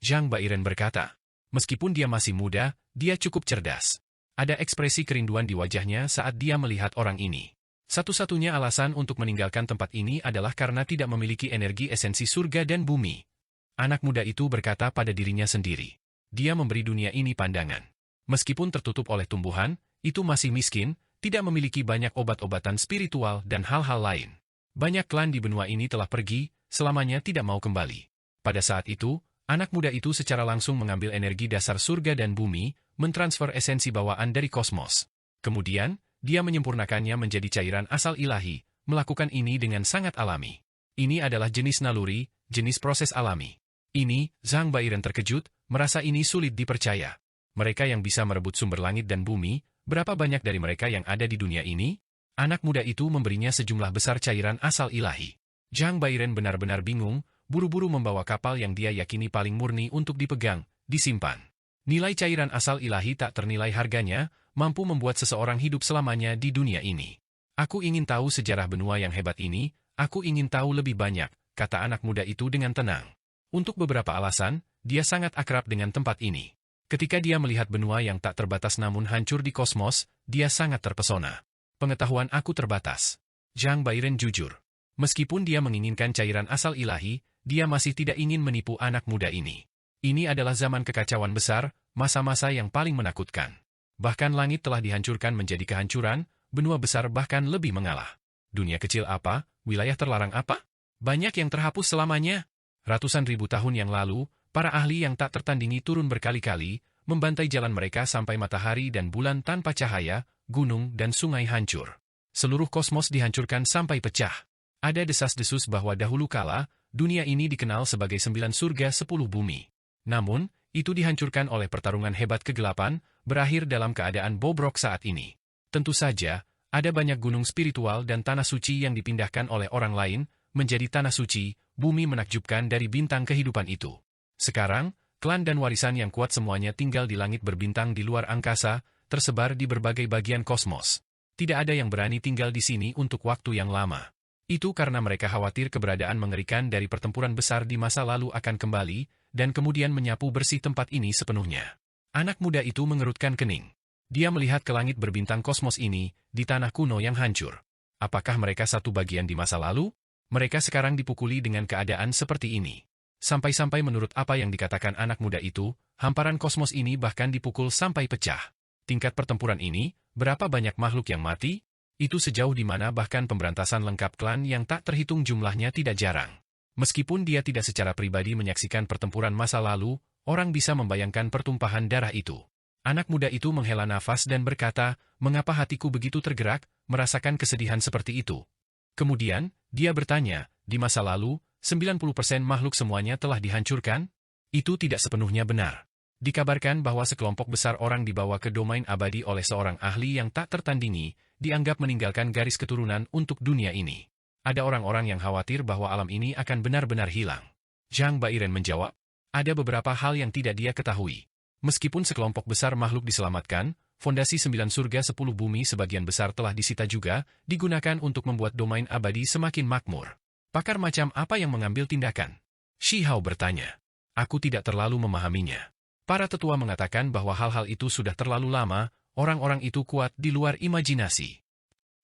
Zhang Bairen berkata, meskipun dia masih muda, dia cukup cerdas. Ada ekspresi kerinduan di wajahnya saat dia melihat orang ini. Satu-satunya alasan untuk meninggalkan tempat ini adalah karena tidak memiliki energi esensi surga dan bumi. Anak muda itu berkata pada dirinya sendiri. Dia memberi dunia ini pandangan. Meskipun tertutup oleh tumbuhan, itu masih miskin, tidak memiliki banyak obat-obatan spiritual dan hal-hal lain. Banyak klan di benua ini telah pergi, selamanya tidak mau kembali. Pada saat itu, anak muda itu secara langsung mengambil energi dasar surga dan bumi, mentransfer esensi bawaan dari kosmos. Kemudian, dia menyempurnakannya menjadi cairan asal ilahi, melakukan ini dengan sangat alami. Ini adalah jenis naluri, jenis proses alami. Ini, Zhang Bairen terkejut, merasa ini sulit dipercaya. Mereka yang bisa merebut sumber langit dan bumi, berapa banyak dari mereka yang ada di dunia ini? Anak muda itu memberinya sejumlah besar cairan asal ilahi. Zhang Bairen benar-benar bingung, buru-buru membawa kapal yang dia yakini paling murni untuk dipegang, disimpan. Nilai cairan asal ilahi tak ternilai harganya, mampu membuat seseorang hidup selamanya di dunia ini. Aku ingin tahu sejarah benua yang hebat ini, aku ingin tahu lebih banyak, kata anak muda itu dengan tenang. Untuk beberapa alasan, dia sangat akrab dengan tempat ini. Ketika dia melihat benua yang tak terbatas namun hancur di kosmos, dia sangat terpesona. Pengetahuan aku terbatas. Zhang Bairen jujur. Meskipun dia menginginkan cairan asal ilahi, dia masih tidak ingin menipu anak muda ini. Ini adalah zaman kekacauan besar, masa-masa yang paling menakutkan. Bahkan langit telah dihancurkan menjadi kehancuran, benua besar bahkan lebih mengalah. Dunia kecil apa, wilayah terlarang apa? Banyak yang terhapus selamanya. Ratusan ribu tahun yang lalu, para ahli yang tak tertandingi turun berkali-kali, membantai jalan mereka sampai matahari dan bulan tanpa cahaya, gunung dan sungai hancur. Seluruh kosmos dihancurkan sampai pecah. Ada desas-desus bahwa dahulu kala, dunia ini dikenal sebagai 9 surga 10 bumi. Namun, itu dihancurkan oleh pertarungan hebat kegelapan, berakhir dalam keadaan bobrok saat ini. Tentu saja, ada banyak gunung spiritual dan tanah suci yang dipindahkan oleh orang lain, menjadi tanah suci, bumi menakjubkan dari bintang kehidupan itu. Sekarang, klan dan warisan yang kuat semuanya tinggal di langit berbintang di luar angkasa, tersebar di berbagai bagian kosmos. Tidak ada yang berani tinggal di sini untuk waktu yang lama. Itu karena mereka khawatir keberadaan mengerikan dari pertempuran besar di masa lalu akan kembali, dan kemudian menyapu bersih tempat ini sepenuhnya. Anak muda itu mengerutkan kening. Dia melihat ke langit berbintang kosmos ini, di tanah kuno yang hancur. Apakah mereka satu bagian di masa lalu? Mereka sekarang dipukuli dengan keadaan seperti ini. Sampai-sampai menurut apa yang dikatakan anak muda itu, hamparan kosmos ini bahkan dipukul sampai pecah. Tingkat pertempuran ini, berapa banyak makhluk yang mati? Itu sejauh di mana bahkan pemberantasan lengkap klan yang tak terhitung jumlahnya tidak jarang. Meskipun dia tidak secara pribadi menyaksikan pertempuran masa lalu, orang bisa membayangkan pertumpahan darah itu. Anak muda itu menghela nafas dan berkata, mengapa hatiku begitu tergerak, merasakan kesedihan seperti itu? Kemudian, dia bertanya, di masa lalu, 90% makhluk semuanya telah dihancurkan? Itu tidak sepenuhnya benar. Dikabarkan bahwa sekelompok besar orang dibawa ke domain abadi oleh seorang ahli yang tak tertandingi, dianggap meninggalkan garis keturunan untuk dunia ini. Ada orang-orang yang khawatir bahwa alam ini akan benar-benar hilang. Zhang Bairen menjawab, ada beberapa hal yang tidak dia ketahui. Meskipun sekelompok besar makhluk diselamatkan, fondasi 9 surga 10 bumi sebagian besar telah disita juga, digunakan untuk membuat domain abadi semakin makmur. Pakar macam apa yang mengambil tindakan? Shi Hao bertanya. Aku tidak terlalu memahaminya. Para tetua mengatakan bahwa hal-hal itu sudah terlalu lama, orang-orang itu kuat di luar imajinasi.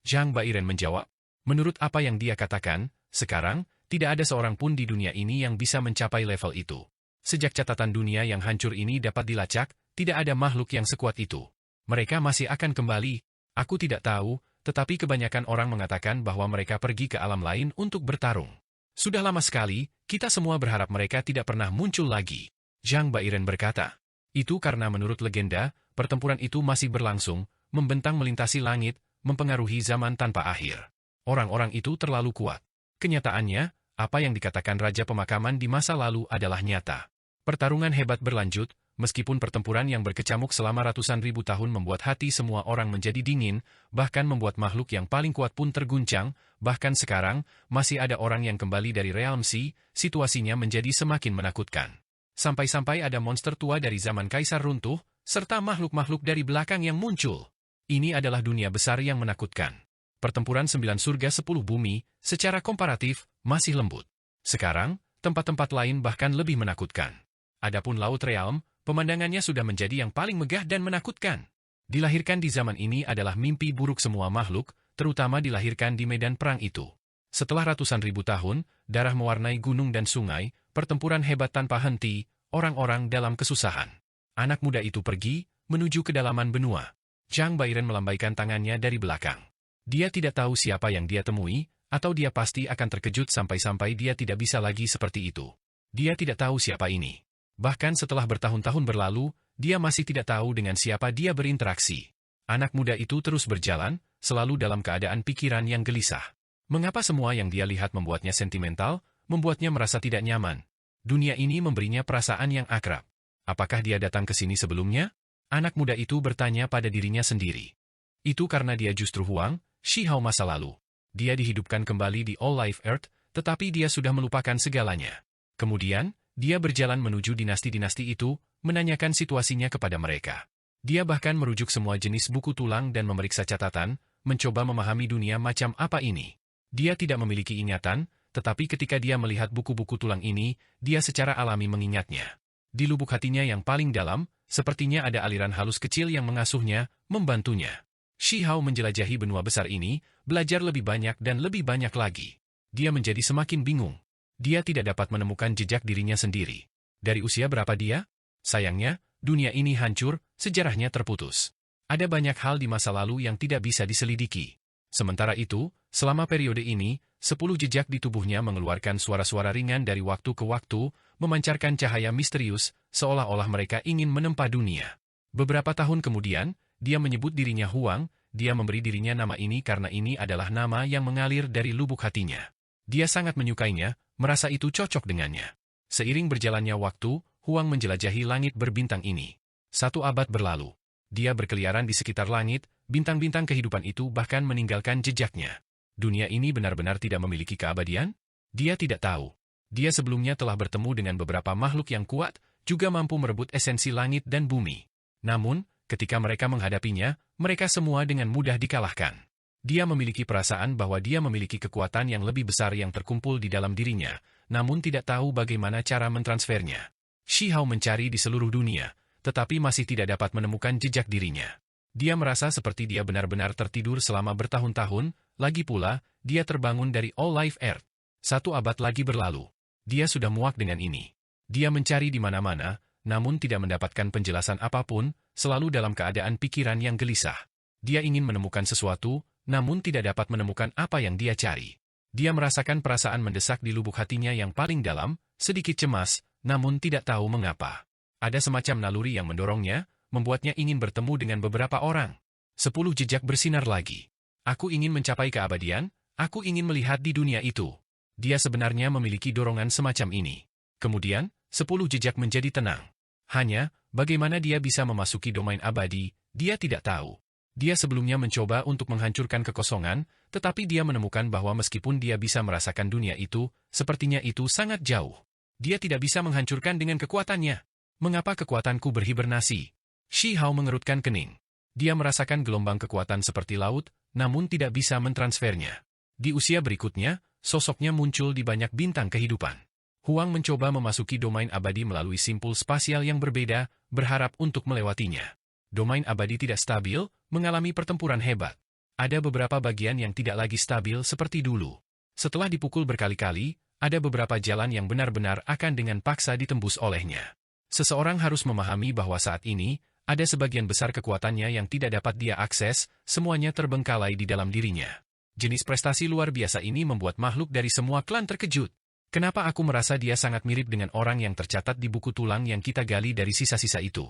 Zhang Bairen menjawab, menurut apa yang dia katakan, sekarang, tidak ada seorang pun di dunia ini yang bisa mencapai level itu. Sejak catatan dunia yang hancur ini dapat dilacak, tidak ada makhluk yang sekuat itu. Mereka masih akan kembali. Aku tidak tahu, tetapi kebanyakan orang mengatakan bahwa mereka pergi ke alam lain untuk bertarung. Sudah lama sekali, kita semua berharap mereka tidak pernah muncul lagi. Zhang Bairen berkata, itu karena menurut legenda, pertempuran itu masih berlangsung, membentang melintasi langit, mempengaruhi zaman tanpa akhir. Orang-orang itu terlalu kuat. Kenyataannya, apa yang dikatakan Raja Pemakaman di masa lalu adalah nyata. Pertarungan hebat berlanjut, Meskipun pertempuran yang berkecamuk selama ratusan ribu tahun membuat hati semua orang menjadi dingin, bahkan membuat makhluk yang paling kuat pun terguncang, bahkan sekarang, masih ada orang yang kembali dari Realm Sea, situasinya menjadi semakin menakutkan. Sampai-sampai ada monster tua dari zaman Kaisar runtuh, serta makhluk-makhluk dari belakang yang muncul. Ini adalah dunia besar yang menakutkan. Pertempuran 9 surga 10 bumi, secara komparatif, masih lembut. Sekarang, tempat-tempat lain bahkan lebih menakutkan. Adapun Laut Realm, pemandangannya sudah menjadi yang paling megah dan menakutkan. Dilahirkan di zaman ini adalah mimpi buruk semua makhluk, terutama dilahirkan di medan perang itu. Setelah ratusan ribu tahun, darah mewarnai gunung dan sungai, pertempuran hebat tanpa henti, orang-orang dalam kesusahan. Anak muda itu pergi, menuju kedalaman benua. Zhang Bairen melambaikan tangannya dari belakang. Dia tidak tahu siapa yang dia temui, atau dia pasti akan terkejut sampai-sampai dia tidak bisa lagi seperti itu. Dia tidak tahu siapa ini. Bahkan setelah bertahun-tahun berlalu, dia masih tidak tahu dengan siapa dia berinteraksi. Anak muda itu terus berjalan, selalu dalam keadaan pikiran yang gelisah. Mengapa semua yang dia lihat membuatnya sentimental, membuatnya merasa tidak nyaman? Dunia ini memberinya perasaan yang akrab. Apakah dia datang ke sini sebelumnya? Anak muda itu bertanya pada dirinya sendiri. Itu karena dia justru Huang, Shihao masa lalu. Dia dihidupkan kembali di All Life Earth, tetapi dia sudah melupakan segalanya. Kemudian, dia berjalan menuju dinasti-dinasti itu, menanyakan situasinya kepada mereka. Dia bahkan merujuk semua jenis buku tulang dan memeriksa catatan, mencoba memahami dunia macam apa ini. Dia tidak memiliki ingatan, tetapi ketika dia melihat buku-buku tulang ini, dia secara alami mengingatnya. Di lubuk hatinya yang paling dalam, sepertinya ada aliran halus kecil yang mengasuhnya, membantunya. Shihao menjelajahi benua besar ini, belajar lebih banyak dan lebih banyak lagi. Dia menjadi semakin bingung. Dia tidak dapat menemukan jejak dirinya sendiri. Dari usia berapa dia? Sayangnya, dunia ini hancur, sejarahnya terputus. Ada banyak hal di masa lalu yang tidak bisa diselidiki. Sementara itu, selama periode ini, 10 jejak di tubuhnya mengeluarkan suara-suara ringan dari waktu ke waktu, memancarkan cahaya misterius, seolah-olah mereka ingin menempa dunia. Beberapa tahun kemudian, dia menyebut dirinya Huang, dia memberi dirinya nama ini karena ini adalah nama yang mengalir dari lubuk hatinya. Dia sangat menyukainya, merasa itu cocok dengannya. Seiring berjalannya waktu, Huang menjelajahi langit berbintang ini. 1 abad berlalu. Dia berkeliaran di sekitar langit, bintang-bintang kehidupan itu bahkan meninggalkan jejaknya. Dunia ini benar-benar tidak memiliki keabadian? Dia tidak tahu. Dia sebelumnya telah bertemu dengan beberapa makhluk yang kuat, juga mampu merebut esensi langit dan bumi. Namun, ketika mereka menghadapinya, mereka semua dengan mudah dikalahkan. Dia memiliki perasaan bahwa dia memiliki kekuatan yang lebih besar yang terkumpul di dalam dirinya, namun tidak tahu bagaimana cara mentransfernya. Shihao mencari di seluruh dunia, tetapi masih tidak dapat menemukan jejak dirinya. Dia merasa seperti dia benar-benar tertidur selama bertahun-tahun, lagi pula, dia terbangun dari All Life Earth. 1 abad lagi berlalu. Dia sudah muak dengan ini. Dia mencari di mana-mana, namun tidak mendapatkan penjelasan apapun, selalu dalam keadaan pikiran yang gelisah. Dia ingin menemukan sesuatu, namun tidak dapat menemukan apa yang dia cari. Dia merasakan perasaan mendesak di lubuk hatinya yang paling dalam, sedikit cemas, namun tidak tahu mengapa. Ada semacam naluri yang mendorongnya, membuatnya ingin bertemu dengan beberapa orang. 10 jejak bersinar lagi. Aku ingin mencapai keabadian, aku ingin melihat di dunia itu. Dia sebenarnya memiliki dorongan semacam ini. Kemudian, 10 jejak menjadi tenang. Hanya, bagaimana dia bisa memasuki domain abadi, dia tidak tahu. Dia sebelumnya mencoba untuk menghancurkan kekosongan, tetapi dia menemukan bahwa meskipun dia bisa merasakan dunia itu, sepertinya itu sangat jauh. Dia tidak bisa menghancurkan dengan kekuatannya. Mengapa kekuatanku berhibernasi? Shihao mengerutkan kening. Dia merasakan gelombang kekuatan seperti laut, namun tidak bisa mentransfernya. Di usia berikutnya, sosoknya muncul di banyak bintang kehidupan. Huang mencoba memasuki domain abadi melalui simpul spasial yang berbeda, berharap untuk melewatinya. Domain abadi tidak stabil, mengalami pertempuran hebat. Ada beberapa bagian yang tidak lagi stabil seperti dulu. Setelah dipukul berkali-kali, ada beberapa jalan yang benar-benar akan dengan paksa ditembus olehnya. Seseorang harus memahami bahwa saat ini, ada sebagian besar kekuatannya yang tidak dapat dia akses, semuanya terbengkalai di dalam dirinya. Jenis prestasi luar biasa ini membuat makhluk dari semua klan terkejut. Kenapa aku merasa dia sangat mirip dengan orang yang tercatat di buku tulang yang kita gali dari sisa-sisa itu?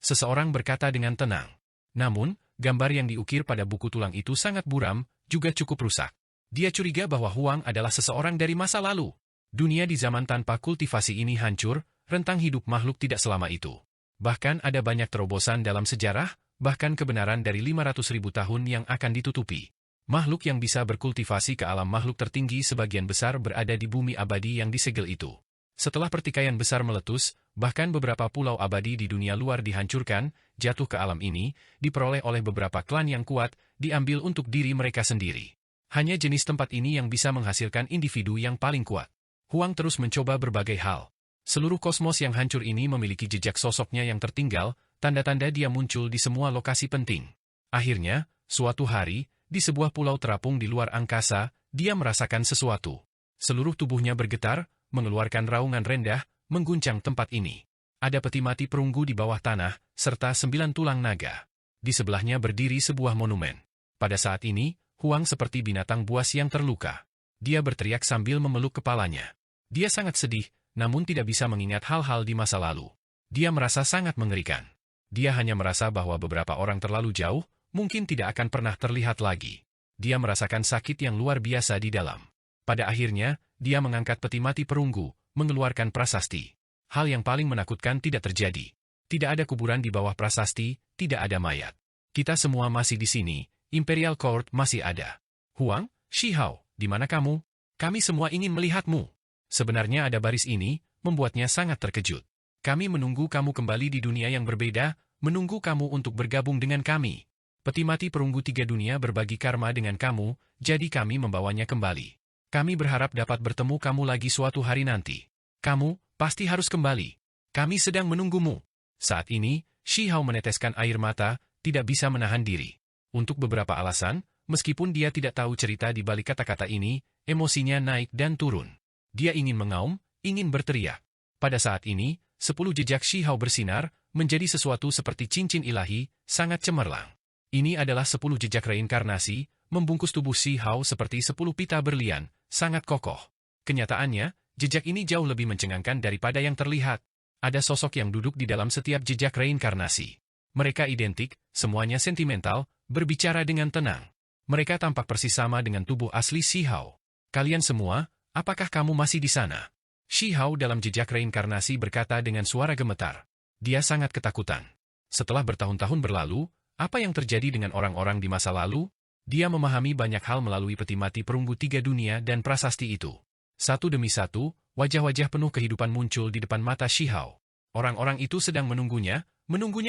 Seseorang berkata dengan tenang. Namun, gambar yang diukir pada buku tulang itu sangat buram, juga cukup rusak. Dia curiga bahwa Huang adalah seseorang dari masa lalu. Dunia di zaman tanpa kultivasi ini hancur, rentang hidup makhluk tidak selama itu. Bahkan ada banyak terobosan dalam sejarah, bahkan kebenaran dari 500.000 tahun yang akan ditutupi. Makhluk yang bisa berkultivasi ke alam makhluk tertinggi sebagian besar berada di bumi abadi yang disegel itu. Setelah pertikaian besar meletus, bahkan beberapa pulau abadi di dunia luar dihancurkan, jatuh ke alam ini, diperoleh oleh beberapa klan yang kuat, diambil untuk diri mereka sendiri. Hanya jenis tempat ini yang bisa menghasilkan individu yang paling kuat. Huang terus mencoba berbagai hal. Seluruh kosmos yang hancur ini memiliki jejak sosoknya yang tertinggal, tanda-tanda dia muncul di semua lokasi penting. Akhirnya, suatu hari, di sebuah pulau terapung di luar angkasa, dia merasakan sesuatu. Seluruh tubuhnya bergetar, mengeluarkan raungan rendah, mengguncang tempat ini. Ada peti mati perunggu di bawah tanah, serta 9 tulang naga. Di sebelahnya berdiri sebuah monumen. Pada saat ini, Huang seperti binatang buas yang terluka. Dia berteriak sambil memeluk kepalanya. Dia sangat sedih, namun tidak bisa mengingat hal-hal di masa lalu. Dia merasa sangat mengerikan. Dia hanya merasa bahwa beberapa orang terlalu jauh, mungkin tidak akan pernah terlihat lagi. Dia merasakan sakit yang luar biasa di dalam. Pada akhirnya, dia mengangkat peti mati perunggu, mengeluarkan prasasti. Hal yang paling menakutkan tidak terjadi. Tidak ada kuburan di bawah prasasti, tidak ada mayat. Kita semua masih di sini, Imperial Court masih ada. Huang, Shihao, di mana kamu? Kami semua ingin melihatmu. Sebenarnya ada baris ini, membuatnya sangat terkejut. Kami menunggu kamu kembali di dunia yang berbeda, menunggu kamu untuk bergabung dengan kami. Peti mati perunggu 3 dunia berbagi karma dengan kamu, jadi kami membawanya kembali. Kami berharap dapat bertemu kamu lagi suatu hari nanti. Kamu pasti harus kembali. Kami sedang menunggumu. Saat ini, Shihao meneteskan air mata, tidak bisa menahan diri. Untuk beberapa alasan, meskipun dia tidak tahu cerita di balik kata-kata ini, emosinya naik dan turun. Dia ingin mengaum, ingin berteriak. Pada saat ini, 10 jejak Shihao bersinar, menjadi sesuatu seperti cincin ilahi, sangat cemerlang. Ini adalah 10 jejak reinkarnasi, membungkus tubuh Shihao seperti 10 pita berlian, sangat kokoh. Kenyataannya, jejak ini jauh lebih mencengangkan daripada yang terlihat. Ada sosok yang duduk di dalam setiap jejak reinkarnasi. Mereka identik, semuanya sentimental, berbicara dengan tenang. Mereka tampak persis sama dengan tubuh asli Shihao. Kalian semua, apakah kamu masih di sana? Shihao dalam jejak reinkarnasi berkata dengan suara gemetar. Dia sangat ketakutan. Setelah bertahun-tahun berlalu, apa yang terjadi dengan orang-orang di masa lalu? Dia memahami banyak hal melalui peti mati perunggu 3 dunia dan prasasti itu. Satu demi satu, wajah-wajah penuh kehidupan muncul di depan mata Shihao. Orang-orang itu sedang menunggunya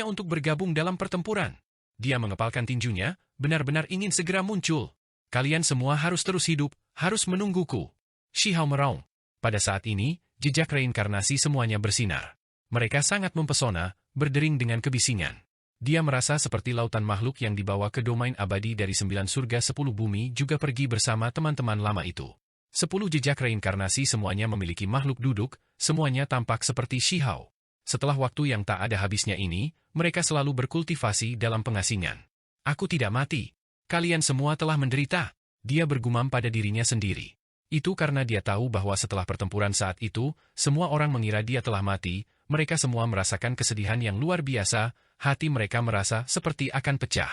untuk bergabung dalam pertempuran. Dia mengepalkan tinjunya, benar-benar ingin segera muncul. Kalian semua harus terus hidup, harus menungguku. Shihao meraung. Pada saat ini, jejak reinkarnasi semuanya bersinar. Mereka sangat mempesona, berdering dengan kebisingan. Dia merasa seperti lautan makhluk yang dibawa ke domain abadi dari 9 surga 10 bumi juga pergi bersama teman-teman lama itu. 10 jejak reinkarnasi semuanya memiliki makhluk duduk, semuanya tampak seperti Shihao. Setelah waktu yang tak ada habisnya ini, mereka selalu berkultivasi dalam pengasingan. Aku tidak mati. Kalian semua telah menderita. Dia bergumam pada dirinya sendiri. Itu karena dia tahu bahwa setelah pertempuran saat itu, semua orang mengira dia telah mati, mereka semua merasakan kesedihan yang luar biasa, hati mereka merasa seperti akan pecah.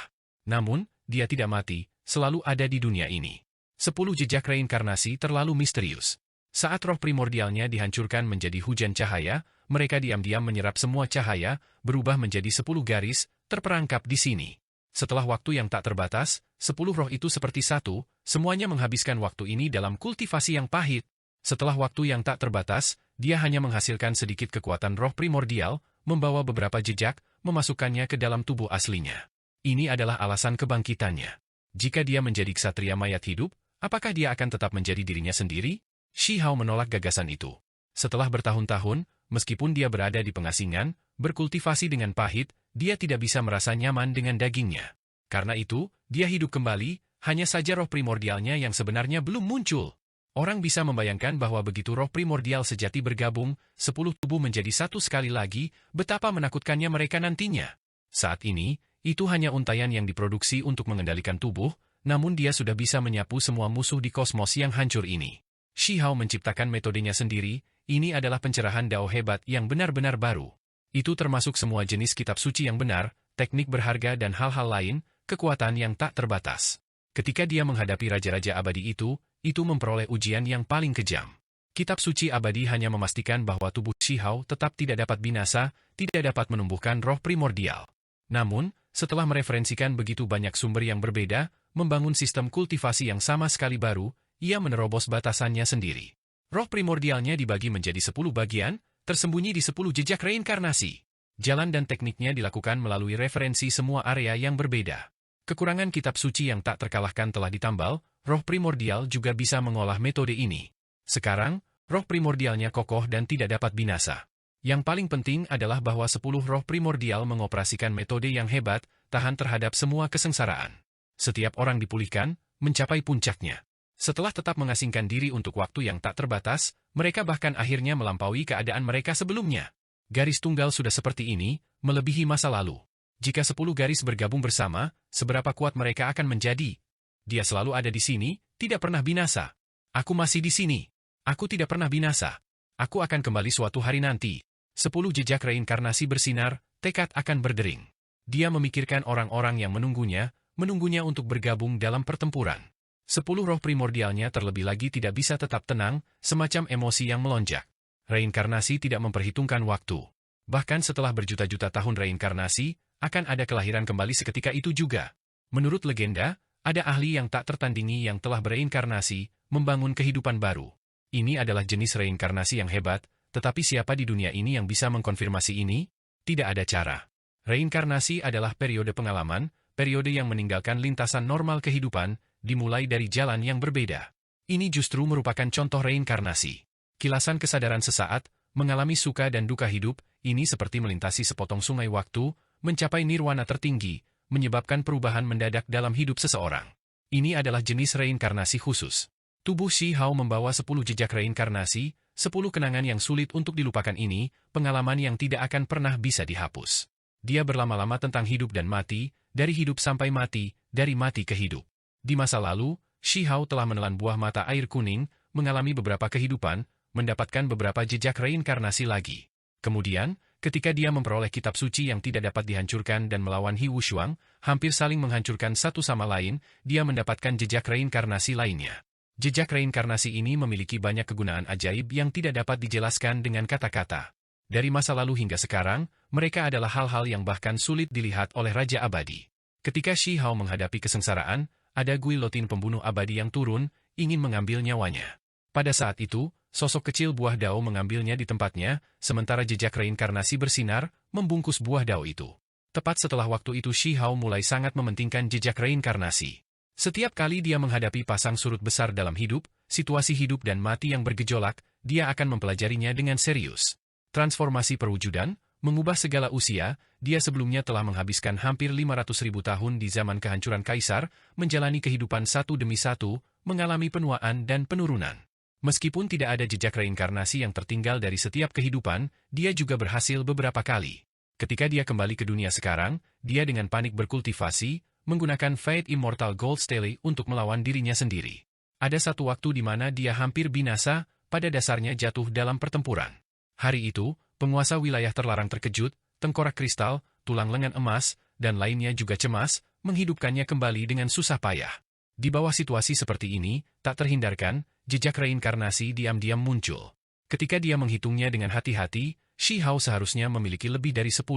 Namun, dia tidak mati, selalu ada di dunia ini. 10 jejak reinkarnasi terlalu misterius. Saat roh primordialnya dihancurkan menjadi hujan cahaya, mereka diam-diam menyerap semua cahaya, berubah menjadi 10 garis, terperangkap di sini. Setelah waktu yang tak terbatas, 10 roh itu seperti satu, semuanya menghabiskan waktu ini dalam kultivasi yang pahit. Setelah waktu yang tak terbatas, dia hanya menghasilkan sedikit kekuatan roh primordial, membawa beberapa jejak, memasukkannya ke dalam tubuh aslinya. Ini adalah alasan kebangkitannya. Jika dia menjadi ksatria mayat hidup, apakah dia akan tetap menjadi dirinya sendiri? Shihao menolak gagasan itu. Setelah bertahun-tahun, meskipun dia berada di pengasingan, berkultivasi dengan pahit, dia tidak bisa merasa nyaman dengan dagingnya. Karena itu, dia hidup kembali, hanya saja roh primordialnya yang sebenarnya belum muncul. Orang bisa membayangkan bahwa begitu roh primordial sejati bergabung, 10 tubuh menjadi satu sekali lagi, betapa menakutkannya mereka nantinya. Saat ini, itu hanya untayan yang diproduksi untuk mengendalikan tubuh, namun dia sudah bisa menyapu semua musuh di kosmos yang hancur ini. Shihao menciptakan metodenya sendiri, ini adalah pencerahan Dao hebat yang benar-benar baru. Itu termasuk semua jenis kitab suci yang benar, teknik berharga dan hal-hal lain, kekuatan yang tak terbatas. Ketika dia menghadapi raja-raja abadi itu memperoleh ujian yang paling kejam. Kitab suci abadi hanya memastikan bahwa tubuh Shi Hao tetap tidak dapat binasa, tidak dapat menumbuhkan roh primordial. Namun, setelah mereferensikan begitu banyak sumber yang berbeda, membangun sistem kultivasi yang sama sekali baru, ia menerobos batasannya sendiri. Roh primordialnya dibagi menjadi 10 bagian, tersembunyi di 10 jejak reinkarnasi. Jalan dan tekniknya dilakukan melalui referensi semua area yang berbeda. Kekurangan kitab suci yang tak terkalahkan telah ditambal, roh primordial juga bisa mengolah metode ini. Sekarang, roh primordialnya kokoh dan tidak dapat binasa. Yang paling penting adalah bahwa 10 roh primordial mengoperasikan metode yang hebat, tahan terhadap semua kesengsaraan. Setiap orang dipulihkan, mencapai puncaknya. Setelah tetap mengasingkan diri untuk waktu yang tak terbatas, mereka bahkan akhirnya melampaui keadaan mereka sebelumnya. Garis tunggal sudah seperti ini, melebihi masa lalu. Jika 10 garis bergabung bersama, seberapa kuat mereka akan menjadi? Dia selalu ada di sini, tidak pernah binasa. Aku masih di sini. Aku tidak pernah binasa. Aku akan kembali suatu hari nanti. 10 jejak reinkarnasi bersinar, tekad akan berdering. Dia memikirkan orang-orang yang menunggunya untuk bergabung dalam pertempuran. 10 roh primordialnya terlebih lagi tidak bisa tetap tenang, semacam emosi yang melonjak. Reinkarnasi tidak memperhitungkan waktu. Bahkan setelah berjuta-juta tahun reinkarnasi, akan ada kelahiran kembali seketika itu juga. Menurut legenda, ada ahli yang tak tertandingi yang telah bereinkarnasi, membangun kehidupan baru. Ini adalah jenis reinkarnasi yang hebat, tetapi siapa di dunia ini yang bisa mengkonfirmasi ini? Tidak ada cara. Reinkarnasi adalah periode pengalaman, periode yang meninggalkan lintasan normal kehidupan, dimulai dari jalan yang berbeda. Ini justru merupakan contoh reinkarnasi. Kilasan kesadaran sesaat, mengalami suka dan duka hidup, ini seperti melintasi sepotong sungai waktu, mencapai nirwana tertinggi, menyebabkan perubahan mendadak dalam hidup seseorang. Ini adalah jenis reinkarnasi khusus. Tubuh Shi Hao membawa 10 jejak reinkarnasi, 10 kenangan yang sulit untuk dilupakan ini, pengalaman yang tidak akan pernah bisa dihapus. Dia berlama-lama tentang hidup dan mati, dari hidup sampai mati, dari mati ke hidup. Di masa lalu, Shi Hao telah menelan buah mata air kuning, mengalami beberapa kehidupan, mendapatkan beberapa jejak reinkarnasi lagi. Kemudian, ketika dia memperoleh kitab suci yang tidak dapat dihancurkan dan melawan He Wushuang, hampir saling menghancurkan satu sama lain, dia mendapatkan jejak reinkarnasi lainnya. Jejak reinkarnasi ini memiliki banyak kegunaan ajaib yang tidak dapat dijelaskan dengan kata-kata. Dari masa lalu hingga sekarang, mereka adalah hal-hal yang bahkan sulit dilihat oleh Raja Abadi. Ketika Shi Hao menghadapi kesengsaraan, ada Guillotine pembunuh abadi yang turun, ingin mengambil nyawanya. Pada saat itu, sosok kecil buah dao mengambilnya di tempatnya, sementara jejak reinkarnasi bersinar, membungkus buah dao itu. Tepat setelah waktu itu Shi Hao mulai sangat mementingkan jejak reinkarnasi. Setiap kali dia menghadapi pasang surut besar dalam hidup, situasi hidup dan mati yang bergejolak, dia akan mempelajarinya dengan serius. Transformasi perwujudan, mengubah segala usia, dia sebelumnya telah menghabiskan hampir 500.000 tahun di zaman kehancuran kaisar, menjalani kehidupan satu demi satu, mengalami penuaan dan penurunan. Meskipun tidak ada jejak reinkarnasi yang tertinggal dari setiap kehidupan, dia juga berhasil beberapa kali. Ketika dia kembali ke dunia sekarang, dia dengan panik berkultivasi, menggunakan Fate Immortal Gold Stele untuk melawan dirinya sendiri. Ada satu waktu di mana dia hampir binasa, pada dasarnya jatuh dalam pertempuran. Hari itu, penguasa wilayah terlarang terkejut, tengkorak kristal, tulang lengan emas, dan lainnya juga cemas, menghidupkannya kembali dengan susah payah. Di bawah situasi seperti ini, tak terhindarkan, jejak reinkarnasi diam-diam muncul. Ketika dia menghitungnya dengan hati-hati, Shi Hao seharusnya memiliki lebih dari 10,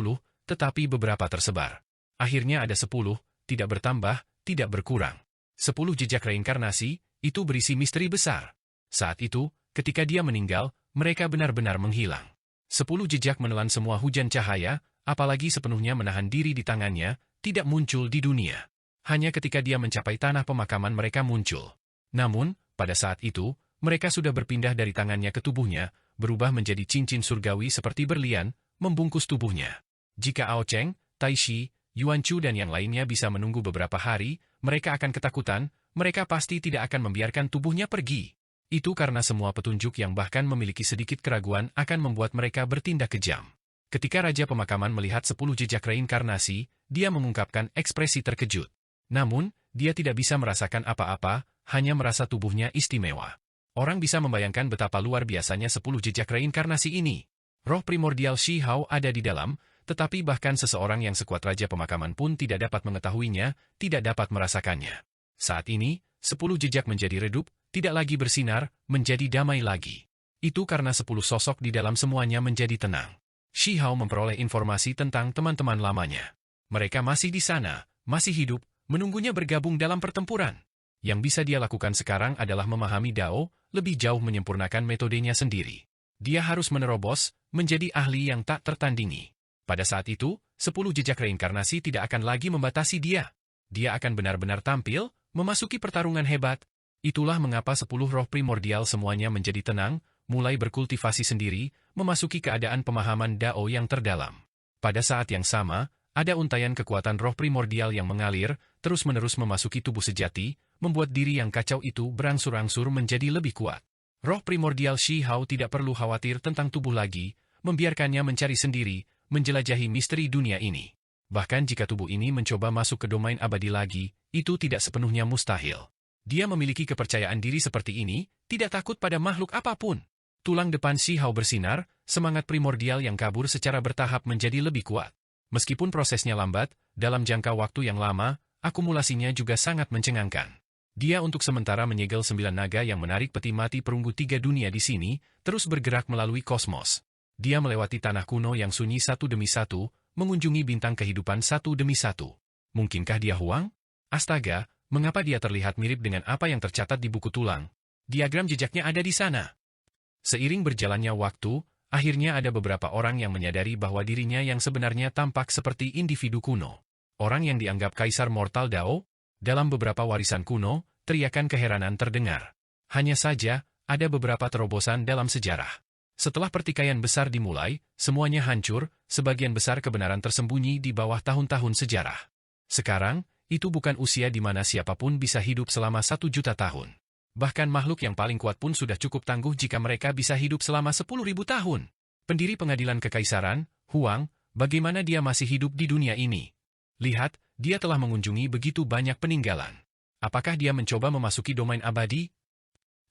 tetapi beberapa tersebar. Akhirnya ada 10, tidak bertambah, tidak berkurang. 10 jejak reinkarnasi, itu berisi misteri besar. Saat itu, ketika dia meninggal, mereka benar-benar menghilang. 10 jejak menelan semua hujan cahaya, apalagi sepenuhnya menahan diri di tangannya, tidak muncul di dunia. Hanya ketika dia mencapai tanah pemakaman mereka muncul. Namun, pada saat itu, mereka sudah berpindah dari tangannya ke tubuhnya, berubah menjadi cincin surgawi seperti berlian, membungkus tubuhnya. Jika Ao Cheng, Tai Shi, Yuan Chu dan yang lainnya bisa menunggu beberapa hari, mereka akan ketakutan, mereka pasti tidak akan membiarkan tubuhnya pergi. Itu karena semua petunjuk yang bahkan memiliki sedikit keraguan akan membuat mereka bertindak kejam. Ketika Raja Pemakaman melihat 10 jejak reinkarnasi, dia mengungkapkan ekspresi terkejut. Namun, dia tidak bisa merasakan apa-apa, hanya merasa tubuhnya istimewa. Orang bisa membayangkan betapa luar biasanya 10 jejak reinkarnasi ini. Roh primordial Shi Hao ada di dalam, tetapi bahkan seseorang yang sekuat Raja Pemakaman pun tidak dapat mengetahuinya, tidak dapat merasakannya. Saat ini, 10 jejak menjadi redup, tidak lagi bersinar, menjadi damai lagi. Itu karena 10 sosok di dalam semuanya menjadi tenang. Shi Hao memperoleh informasi tentang teman-teman lamanya. Mereka masih di sana, masih hidup, menunggunya bergabung dalam pertempuran. Yang bisa dia lakukan sekarang adalah memahami Dao, lebih jauh menyempurnakan metodenya sendiri. Dia harus menerobos, menjadi ahli yang tak tertandingi. Pada saat itu, 10 jejak reinkarnasi tidak akan lagi membatasi dia. Dia akan benar-benar tampil, memasuki pertarungan hebat. Itulah mengapa 10 roh primordial semuanya menjadi tenang, mulai berkultivasi sendiri, memasuki keadaan pemahaman Dao yang terdalam. Pada saat yang sama, ada untaian kekuatan roh primordial yang mengalir, terus-menerus memasuki tubuh sejati, membuat diri yang kacau itu berangsur-angsur menjadi lebih kuat. Roh primordial Shi Hao tidak perlu khawatir tentang tubuh lagi, membiarkannya mencari sendiri, menjelajahi misteri dunia ini. Bahkan jika tubuh ini mencoba masuk ke domain abadi lagi, itu tidak sepenuhnya mustahil. Dia memiliki kepercayaan diri seperti ini, tidak takut pada makhluk apapun. Tulang depan Shi Hao bersinar, semangat primordial yang kabur secara bertahap menjadi lebih kuat. Meskipun prosesnya lambat, dalam jangka waktu yang lama, akumulasinya juga sangat mencengangkan. Dia untuk sementara menyegel 9 naga yang menarik peti mati perunggu 3 dunia di sini, terus bergerak melalui kosmos. Dia melewati tanah kuno yang sunyi satu demi satu, mengunjungi bintang kehidupan satu demi satu. Mungkinkah dia Huang? Astaga, mengapa dia terlihat mirip dengan apa yang tercatat di buku tulang? Diagram jejaknya ada di sana. Seiring berjalannya waktu, akhirnya ada beberapa orang yang menyadari bahwa dirinya yang sebenarnya tampak seperti individu kuno. Orang yang dianggap kaisar mortal Dao, dalam beberapa warisan kuno, teriakan keheranan terdengar. Hanya saja, ada beberapa terobosan dalam sejarah. Setelah pertikaian besar dimulai, semuanya hancur, sebagian besar kebenaran tersembunyi di bawah tahun-tahun sejarah. Sekarang, itu bukan usia di mana siapapun bisa hidup selama 1 juta tahun. Bahkan makhluk yang paling kuat pun sudah cukup tangguh jika mereka bisa hidup selama 10.000 tahun. Pendiri pengadilan kekaisaran, Huang, bagaimana dia masih hidup di dunia ini? Lihat, dia telah mengunjungi begitu banyak peninggalan. Apakah dia mencoba memasuki domain abadi?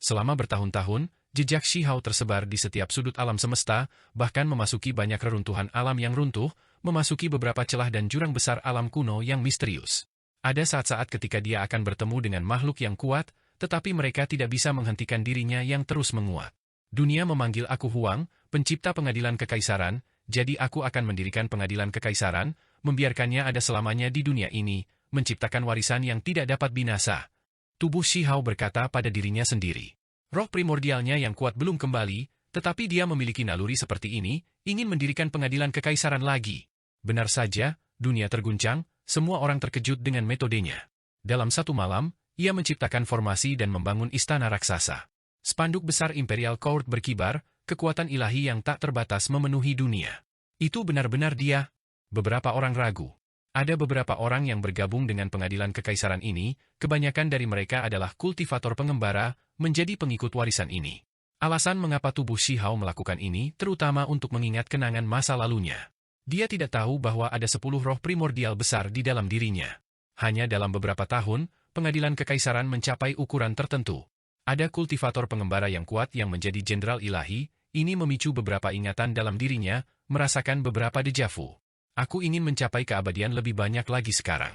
Selama bertahun-tahun, jejak Shi Hao tersebar di setiap sudut alam semesta, bahkan memasuki banyak reruntuhan alam yang runtuh, memasuki beberapa celah dan jurang besar alam kuno yang misterius. Ada saat-saat ketika dia akan bertemu dengan makhluk yang kuat, tetapi mereka tidak bisa menghentikan dirinya yang terus menguat. Dunia memanggil aku Huang, pencipta pengadilan kekaisaran, jadi aku akan mendirikan pengadilan kekaisaran, membiarkannya ada selamanya di dunia ini, menciptakan warisan yang tidak dapat binasa. Tubuh Shi Hao berkata pada dirinya sendiri. Roh primordialnya yang kuat belum kembali, tetapi dia memiliki naluri seperti ini, ingin mendirikan pengadilan kekaisaran lagi. Benar saja, dunia terguncang, semua orang terkejut dengan metodenya. Dalam satu malam, ia menciptakan formasi dan membangun istana raksasa. Spanduk besar Imperial Court berkibar, kekuatan ilahi yang tak terbatas memenuhi dunia. Itu benar-benar dia. Beberapa orang ragu. Ada beberapa orang yang bergabung dengan pengadilan kekaisaran ini, kebanyakan dari mereka adalah kultivator pengembara, menjadi pengikut warisan ini. Alasan mengapa tubuh Shi Hao melakukan ini terutama untuk mengingat kenangan masa lalunya. Dia tidak tahu bahwa ada 10 roh primordial besar di dalam dirinya. Hanya dalam beberapa tahun, pengadilan kekaisaran mencapai ukuran tertentu. Ada kultivator pengembara yang kuat yang menjadi jenderal ilahi, ini memicu beberapa ingatan dalam dirinya, merasakan beberapa dejavu. Aku ingin mencapai keabadian lebih banyak lagi sekarang.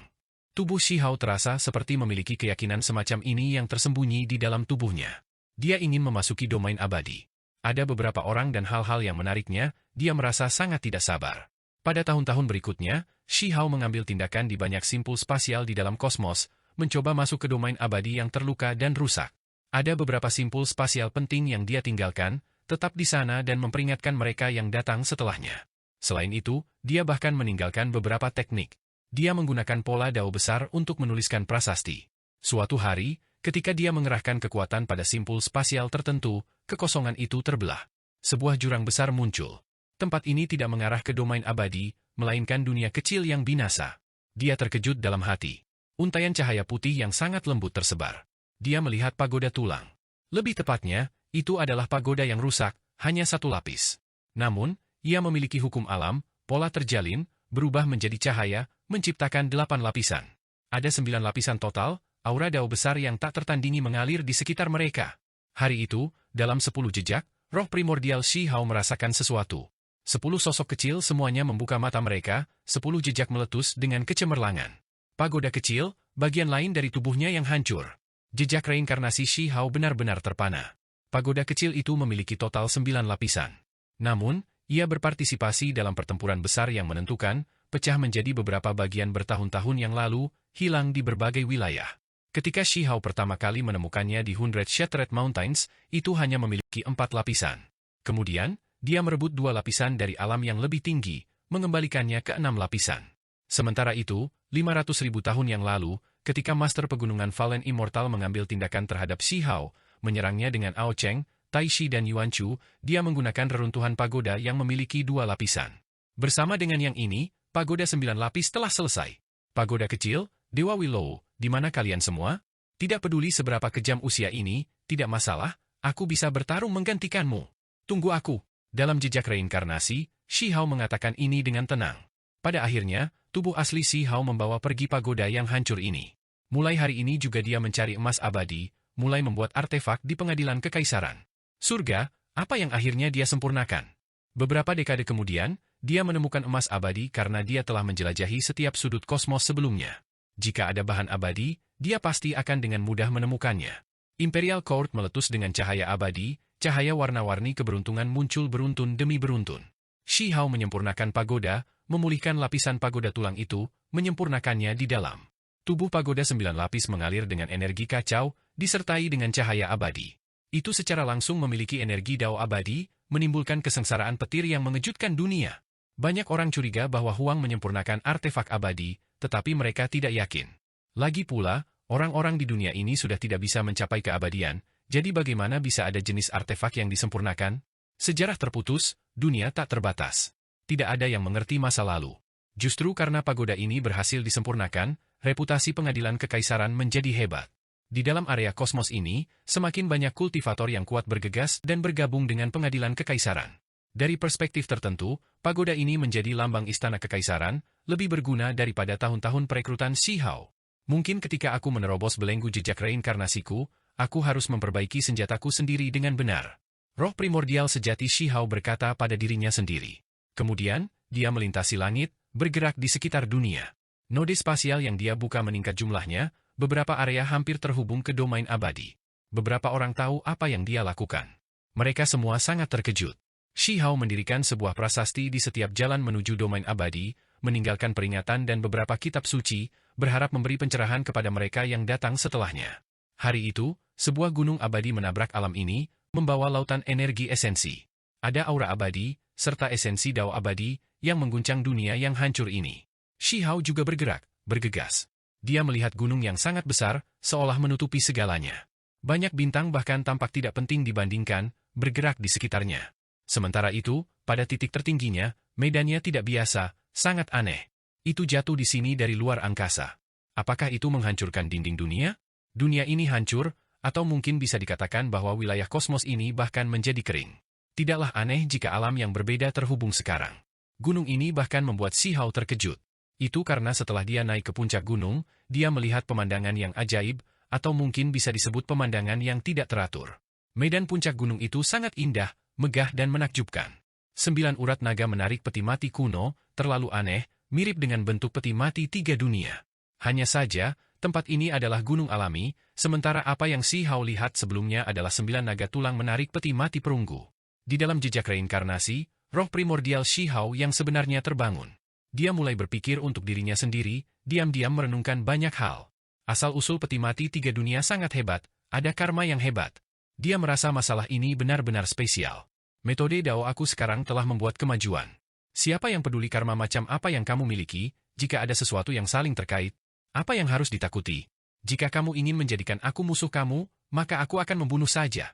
Tubuh Shi Hao terasa seperti memiliki keyakinan semacam ini yang tersembunyi di dalam tubuhnya. Dia ingin memasuki domain abadi. Ada beberapa orang dan hal-hal yang menariknya, dia merasa sangat tidak sabar. Pada tahun-tahun berikutnya, Shi Hao mengambil tindakan di banyak simpul spasial di dalam kosmos, mencoba masuk ke domain abadi yang terluka dan rusak. Ada beberapa simpul spasial penting yang dia tinggalkan, tetap di sana dan memperingatkan mereka yang datang setelahnya. Selain itu, dia bahkan meninggalkan beberapa teknik. Dia menggunakan pola dao besar untuk menuliskan prasasti. Suatu hari, ketika dia mengerahkan kekuatan pada simpul spasial tertentu, kekosongan itu terbelah. Sebuah jurang besar muncul. Tempat ini tidak mengarah ke domain abadi, melainkan dunia kecil yang binasa. Dia terkejut dalam hati. Untaian cahaya putih yang sangat lembut tersebar. Dia melihat pagoda tulang. Lebih tepatnya, itu adalah pagoda yang rusak, hanya satu lapis. Namun, ia memiliki hukum alam, pola terjalin, berubah menjadi cahaya, menciptakan 8 lapisan. Ada 9 lapisan total, aura dao besar yang tak tertandingi mengalir di sekitar mereka. Hari itu, dalam 10 jejak, roh primordial Shi Hao merasakan sesuatu. 10 sosok kecil semuanya membuka mata mereka, 10 jejak meletus dengan kecemerlangan. Pagoda kecil, bagian lain dari tubuhnya yang hancur. Jejak reinkarnasi Shi Hao benar-benar terpana. Pagoda kecil itu memiliki total 9 lapisan. Namun, ia berpartisipasi dalam pertempuran besar yang menentukan, pecah menjadi beberapa bagian bertahun-tahun yang lalu, hilang di berbagai wilayah. Ketika Shi Hao pertama kali menemukannya di Hundred Shattered Mountains, itu hanya memiliki 4 lapisan. Kemudian, dia merebut 2 lapisan dari alam yang lebih tinggi, mengembalikannya ke 6 lapisan. Sementara itu, 500.000 tahun yang lalu, ketika Master Pegunungan Fallen Immortal mengambil tindakan terhadap Shi Hao, menyerangnya dengan Ao Cheng, Tai Shi dan Yuan Chu, dia menggunakan reruntuhan pagoda yang memiliki 2 lapisan. Bersama dengan yang ini, pagoda 9 lapis telah selesai. Pagoda kecil, Dewa Willow, di mana kalian semua? Tidak peduli seberapa kejam usia ini, tidak masalah, aku bisa bertarung menggantikanmu. Tunggu aku. Dalam jejak reinkarnasi, Shi Hao mengatakan ini dengan tenang. Pada akhirnya, tubuh asli Shi Hao membawa pergi pagoda yang hancur ini. Mulai hari ini juga dia mencari emas abadi, mulai membuat artefak di pengadilan kekaisaran. Surga, apa yang akhirnya dia sempurnakan? Beberapa dekade kemudian, dia menemukan emas abadi karena dia telah menjelajahi setiap sudut kosmos sebelumnya. Jika ada bahan abadi, dia pasti akan dengan mudah menemukannya. Imperial Court meletus dengan cahaya abadi, cahaya warna-warni keberuntungan muncul beruntun demi beruntun. Shi Hao menyempurnakan pagoda, memulihkan lapisan pagoda tulang itu, menyempurnakannya di dalam. Tubuh pagoda 9 lapis mengalir dengan energi kacau, disertai dengan cahaya abadi. Itu secara langsung memiliki energi dao abadi, menimbulkan kesengsaraan petir yang mengejutkan dunia. Banyak orang curiga bahwa Huang menyempurnakan artefak abadi, tetapi mereka tidak yakin. Lagi pula, orang-orang di dunia ini sudah tidak bisa mencapai keabadian, jadi bagaimana bisa ada jenis artefak yang disempurnakan? Sejarah terputus, dunia tak terbatas. Tidak ada yang mengerti masa lalu. Justru karena pagoda ini berhasil disempurnakan, reputasi pengadilan kekaisaran menjadi hebat. Di dalam area kosmos ini, semakin banyak kultivator yang kuat bergegas dan bergabung dengan pengadilan kekaisaran. Dari perspektif tertentu, pagoda ini menjadi lambang istana kekaisaran, lebih berguna daripada tahun-tahun perekrutan Shi Hao. Mungkin ketika aku menerobos belenggu jejak reinkarnasiku, aku harus memperbaiki senjataku sendiri dengan benar. Roh primordial sejati Shi Hao berkata pada dirinya sendiri. Kemudian, dia melintasi langit, bergerak di sekitar dunia. Node spasial yang dia buka meningkat jumlahnya, beberapa area hampir terhubung ke domain abadi. Beberapa orang tahu apa yang dia lakukan. Mereka semua sangat terkejut. Shi Hao mendirikan sebuah prasasti di setiap jalan menuju domain abadi, meninggalkan peringatan dan beberapa kitab suci, berharap memberi pencerahan kepada mereka yang datang setelahnya. Hari itu, sebuah gunung abadi menabrak alam ini, membawa lautan energi esensi. Ada aura abadi, serta esensi dao abadi, yang mengguncang dunia yang hancur ini. Shi Hao juga bergerak, bergegas. Dia melihat gunung yang sangat besar, seolah menutupi segalanya. Banyak bintang bahkan tampak tidak penting dibandingkan, bergerak di sekitarnya. Sementara itu, pada titik tertingginya, medannya tidak biasa, sangat aneh. Itu jatuh di sini dari luar angkasa. Apakah itu menghancurkan dinding dunia? Dunia ini hancur, atau mungkin bisa dikatakan bahwa wilayah kosmos ini bahkan menjadi kering. Tidaklah aneh jika alam yang berbeda terhubung sekarang. Gunung ini bahkan membuat Shi Hao terkejut. Itu karena setelah dia naik ke puncak gunung, dia melihat pemandangan yang ajaib, atau mungkin bisa disebut pemandangan yang tidak teratur. Medan puncak gunung itu sangat indah, megah dan menakjubkan. 9 urat naga menarik peti mati kuno, terlalu aneh, mirip dengan bentuk peti mati 3 dunia. Hanya saja, tempat ini adalah gunung alami, sementara apa yang Shi Hao lihat sebelumnya adalah 9 naga tulang menarik peti mati perunggu. Di dalam jejak reinkarnasi, roh primordial Shi Hao yang sebenarnya terbangun. Dia mulai berpikir untuk dirinya sendiri, diam-diam merenungkan banyak hal. Asal-usul peti mati 3 dunia sangat hebat, ada karma yang hebat. Dia merasa masalah ini benar-benar spesial. Metode Dao aku sekarang telah membuat kemajuan. Siapa yang peduli karma macam apa yang kamu miliki, jika ada sesuatu yang saling terkait? Apa yang harus ditakuti? Jika kamu ingin menjadikan aku musuh kamu, maka aku akan membunuh saja.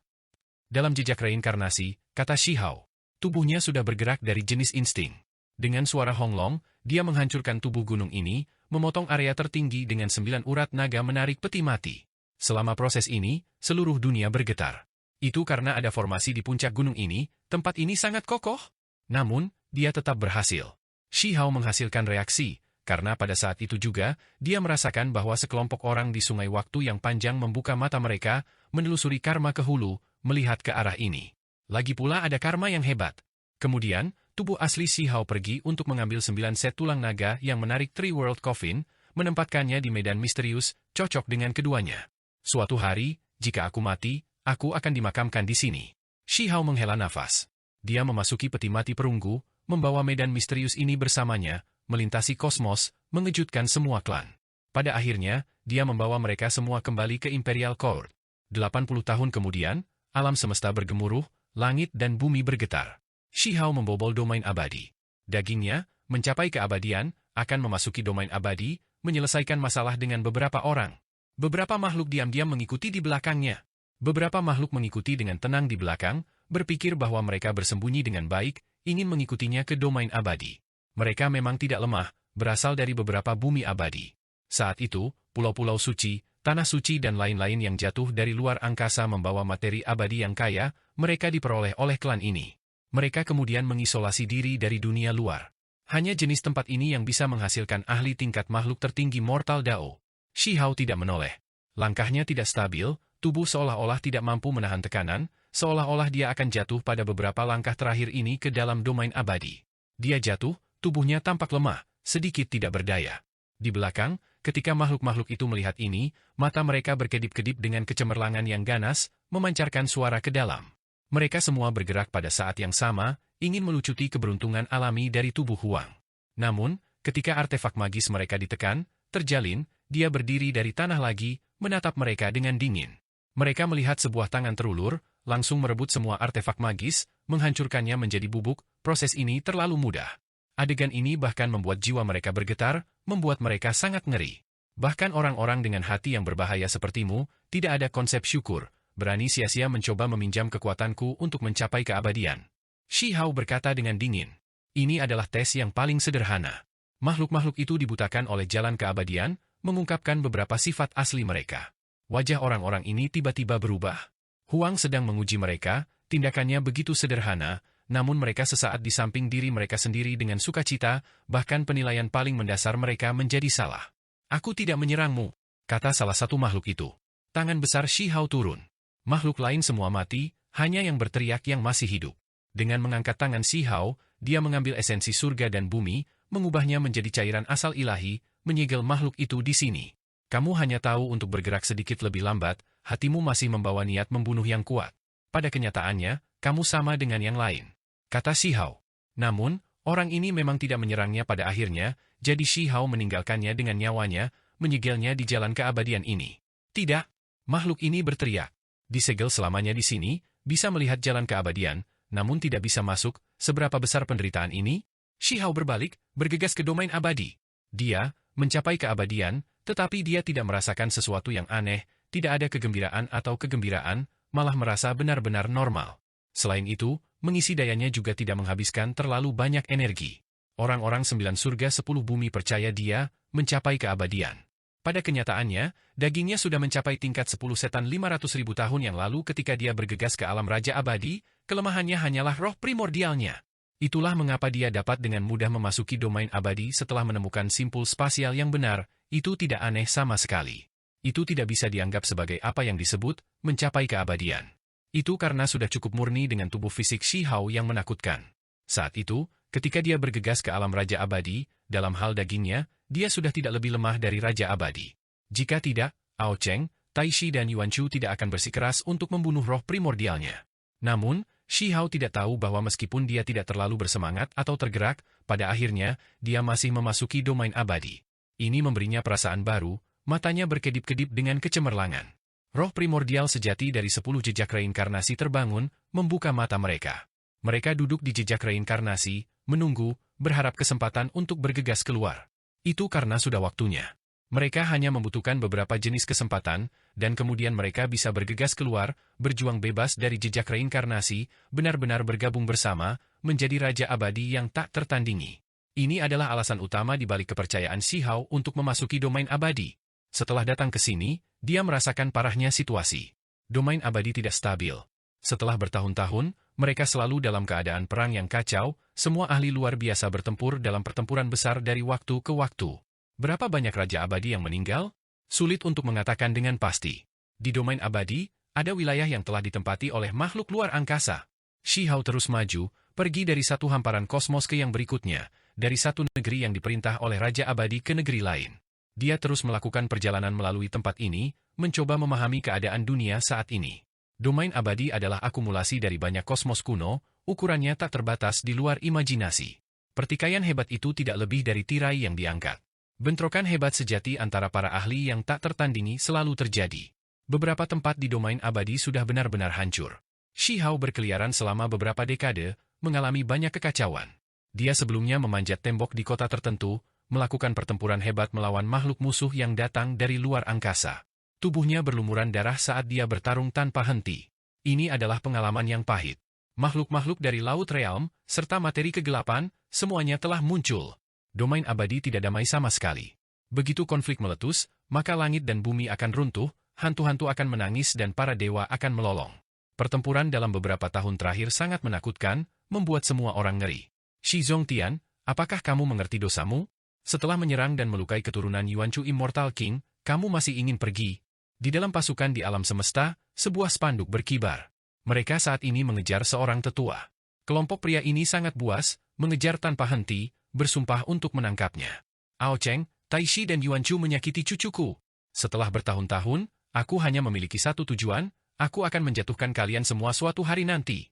Dalam jejak reinkarnasi, kata Shi Hao, tubuhnya sudah bergerak dari jenis insting. Dengan suara honglong, dia menghancurkan tubuh gunung ini, memotong area tertinggi dengan 9 urat naga menarik peti mati. Selama proses ini, seluruh dunia bergetar. Itu karena ada formasi di puncak gunung ini, tempat ini sangat kokoh. Namun, dia tetap berhasil. Shi Hao menghasilkan reaksi, karena pada saat itu juga, dia merasakan bahwa sekelompok orang di sungai waktu yang panjang membuka mata mereka, menelusuri karma ke hulu, melihat ke arah ini. Lagi pula ada karma yang hebat. Kemudian, tubuh asli Shi Hao pergi untuk mengambil 9 set tulang naga yang menarik Three World Coffin, menempatkannya di medan misterius, cocok dengan keduanya. Suatu hari, jika aku mati, Aku akan dimakamkan di sini. Shi Hao menghela nafas. Dia memasuki peti mati perunggu, membawa medan misterius ini bersamanya, melintasi kosmos, mengejutkan semua klan. Pada akhirnya, dia membawa mereka semua kembali ke Imperial Court. 80 tahun kemudian, alam semesta bergemuruh, langit dan bumi bergetar. Shi Hao membobol domain abadi. Dagingnya, mencapai keabadian, akan memasuki domain abadi, menyelesaikan masalah dengan beberapa orang. Beberapa makhluk diam-diam mengikuti di belakangnya. Beberapa makhluk mengikuti dengan tenang di belakang, berpikir bahwa mereka bersembunyi dengan baik, ingin mengikutinya ke domain abadi. Mereka memang tidak lemah, berasal dari beberapa bumi abadi. Saat itu, pulau-pulau suci, tanah suci dan lain-lain yang jatuh dari luar angkasa membawa materi abadi yang kaya, mereka diperoleh oleh klan ini. Mereka kemudian mengisolasi diri dari dunia luar. Hanya jenis tempat ini yang bisa menghasilkan ahli tingkat makhluk tertinggi mortal Dao. Shi Hao tidak menoleh. Langkahnya tidak stabil, tubuh seolah-olah tidak mampu menahan tekanan, seolah-olah dia akan jatuh pada beberapa langkah terakhir ini ke dalam domain abadi. Dia jatuh, tubuhnya tampak lemah, sedikit tidak berdaya. Di belakang, ketika makhluk-makhluk itu melihat ini, mata mereka berkedip-kedip dengan kecemerlangan yang ganas, memancarkan suara ke dalam. Mereka semua bergerak pada saat yang sama, ingin melucuti keberuntungan alami dari tubuh Huang. Namun, ketika artefak magis mereka ditekan, terjalin, dia berdiri dari tanah lagi, menatap mereka dengan dingin. Mereka melihat sebuah tangan terulur, langsung merebut semua artefak magis, menghancurkannya menjadi bubuk. Proses ini terlalu mudah. Adegan ini bahkan membuat jiwa mereka bergetar, membuat mereka sangat ngeri. Bahkan orang-orang dengan hati yang berbahaya sepertimu, tidak ada konsep syukur, berani sia-sia mencoba meminjam kekuatanku untuk mencapai keabadian. Shi Hao berkata dengan dingin. Ini adalah tes yang paling sederhana. Makhluk-makhluk itu dibutakan oleh jalan keabadian, mengungkapkan beberapa sifat asli mereka. Wajah orang-orang ini tiba-tiba berubah. Huang sedang menguji mereka, tindakannya begitu sederhana, namun mereka sesaat di samping diri mereka sendiri dengan sukacita, bahkan penilaian paling mendasar mereka menjadi salah. Aku tidak menyerangmu, kata salah satu makhluk itu. Tangan besar Shi Hao turun. Makhluk lain semua mati, hanya yang berteriak yang masih hidup. Dengan mengangkat tangan Shi Hao, dia mengambil esensi surga dan bumi, mengubahnya menjadi cairan asal ilahi, menyegel makhluk itu di sini. Kamu hanya tahu untuk bergerak sedikit lebih lambat, hatimu masih membawa niat membunuh yang kuat. Pada kenyataannya, kamu sama dengan yang lain, kata Shi Hao. Namun, orang ini memang tidak menyerangnya pada akhirnya, jadi Shi Hao meninggalkannya dengan nyawanya, menyegelnya di jalan keabadian ini. Tidak, makhluk ini berteriak. Disegel selamanya di sini, bisa melihat jalan keabadian, namun tidak bisa masuk. Seberapa besar penderitaan ini? Shi Hao berbalik, bergegas ke domain abadi. Dia mencapai keabadian, tetapi dia tidak merasakan sesuatu yang aneh, tidak ada kegembiraan atau kegembiraan, malah merasa benar-benar normal. Selain itu, mengisi dayanya juga tidak menghabiskan terlalu banyak energi. Orang-orang 9 surga 10 bumi percaya dia mencapai keabadian. Pada kenyataannya, dagingnya sudah mencapai tingkat 10 setan 500.000 tahun yang lalu ketika dia bergegas ke alam Raja Abadi, kelemahannya hanyalah roh primordialnya. Itulah mengapa dia dapat dengan mudah memasuki domain abadi setelah menemukan simpul spasial yang benar, itu tidak aneh sama sekali. Itu tidak bisa dianggap sebagai apa yang disebut mencapai keabadian. Itu karena sudah cukup murni dengan tubuh fisik Shi Hao yang menakutkan. Saat itu, ketika dia bergegas ke alam Raja Abadi, dalam hal dagingnya, dia sudah tidak lebih lemah dari Raja Abadi. Jika tidak, Ao Cheng, Tai Shi dan Yuan Chu tidak akan bersikeras untuk membunuh roh primordialnya. Namun, Shi Hao tidak tahu bahwa meskipun dia tidak terlalu bersemangat atau tergerak, pada akhirnya, dia masih memasuki domain abadi. Ini memberinya perasaan baru, matanya berkedip-kedip dengan kecemerlangan. Roh primordial sejati dari 10 jejak reinkarnasi terbangun, membuka mata mereka. Mereka duduk di jejak reinkarnasi, menunggu, berharap kesempatan untuk bergegas keluar. Itu karena sudah waktunya. Mereka hanya membutuhkan beberapa jenis kesempatan, dan kemudian mereka bisa bergegas keluar, berjuang bebas dari jejak reinkarnasi, benar-benar bergabung bersama, menjadi Raja Abadi yang tak tertandingi. Ini adalah alasan utama di balik kepercayaan Shi Hao untuk memasuki domain abadi. Setelah datang ke sini, dia merasakan parahnya situasi. Domain abadi tidak stabil. Setelah bertahun-tahun, mereka selalu dalam keadaan perang yang kacau, semua ahli luar biasa bertempur dalam pertempuran besar dari waktu ke waktu. Berapa banyak Raja Abadi yang meninggal? Sulit untuk mengatakan dengan pasti. Di domain abadi, ada wilayah yang telah ditempati oleh makhluk luar angkasa. Shi Hao terus maju, pergi dari satu hamparan kosmos ke yang berikutnya, dari satu negeri yang diperintah oleh Raja Abadi ke negeri lain. Dia terus melakukan perjalanan melalui tempat ini, mencoba memahami keadaan dunia saat ini. Domain abadi adalah akumulasi dari banyak kosmos kuno, ukurannya tak terbatas di luar imajinasi. Pertikaian hebat itu tidak lebih dari tirai yang diangkat. Bentrokan hebat sejati antara para ahli yang tak tertandingi selalu terjadi. Beberapa tempat di domain abadi sudah benar-benar hancur. Shi Hao berkeliaran selama beberapa dekade, mengalami banyak kekacauan. Dia sebelumnya memanjat tembok di kota tertentu, melakukan pertempuran hebat melawan makhluk musuh yang datang dari luar angkasa. Tubuhnya berlumuran darah saat dia bertarung tanpa henti. Ini adalah pengalaman yang pahit. Makhluk-makhluk dari Laut Realm, serta materi kegelapan, semuanya telah muncul. Domain abadi tidak damai sama sekali. Begitu konflik meletus, maka langit dan bumi akan runtuh, hantu-hantu akan menangis dan para dewa akan melolong. Pertempuran dalam beberapa tahun terakhir sangat menakutkan, membuat semua orang ngeri. Shi Zongtian, apakah kamu mengerti dosamu? Setelah menyerang dan melukai keturunan Yuanchu Immortal King, kamu masih ingin pergi? Di dalam pasukan di alam semesta, sebuah spanduk berkibar. Mereka saat ini mengejar seorang tetua. Kelompok pria ini sangat buas, mengejar tanpa henti, bersumpah untuk menangkapnya. Ao Cheng, Taishi dan Yuanchu menyakiti cucuku. Setelah bertahun-tahun, aku hanya memiliki satu tujuan, aku akan menjatuhkan kalian semua suatu hari nanti.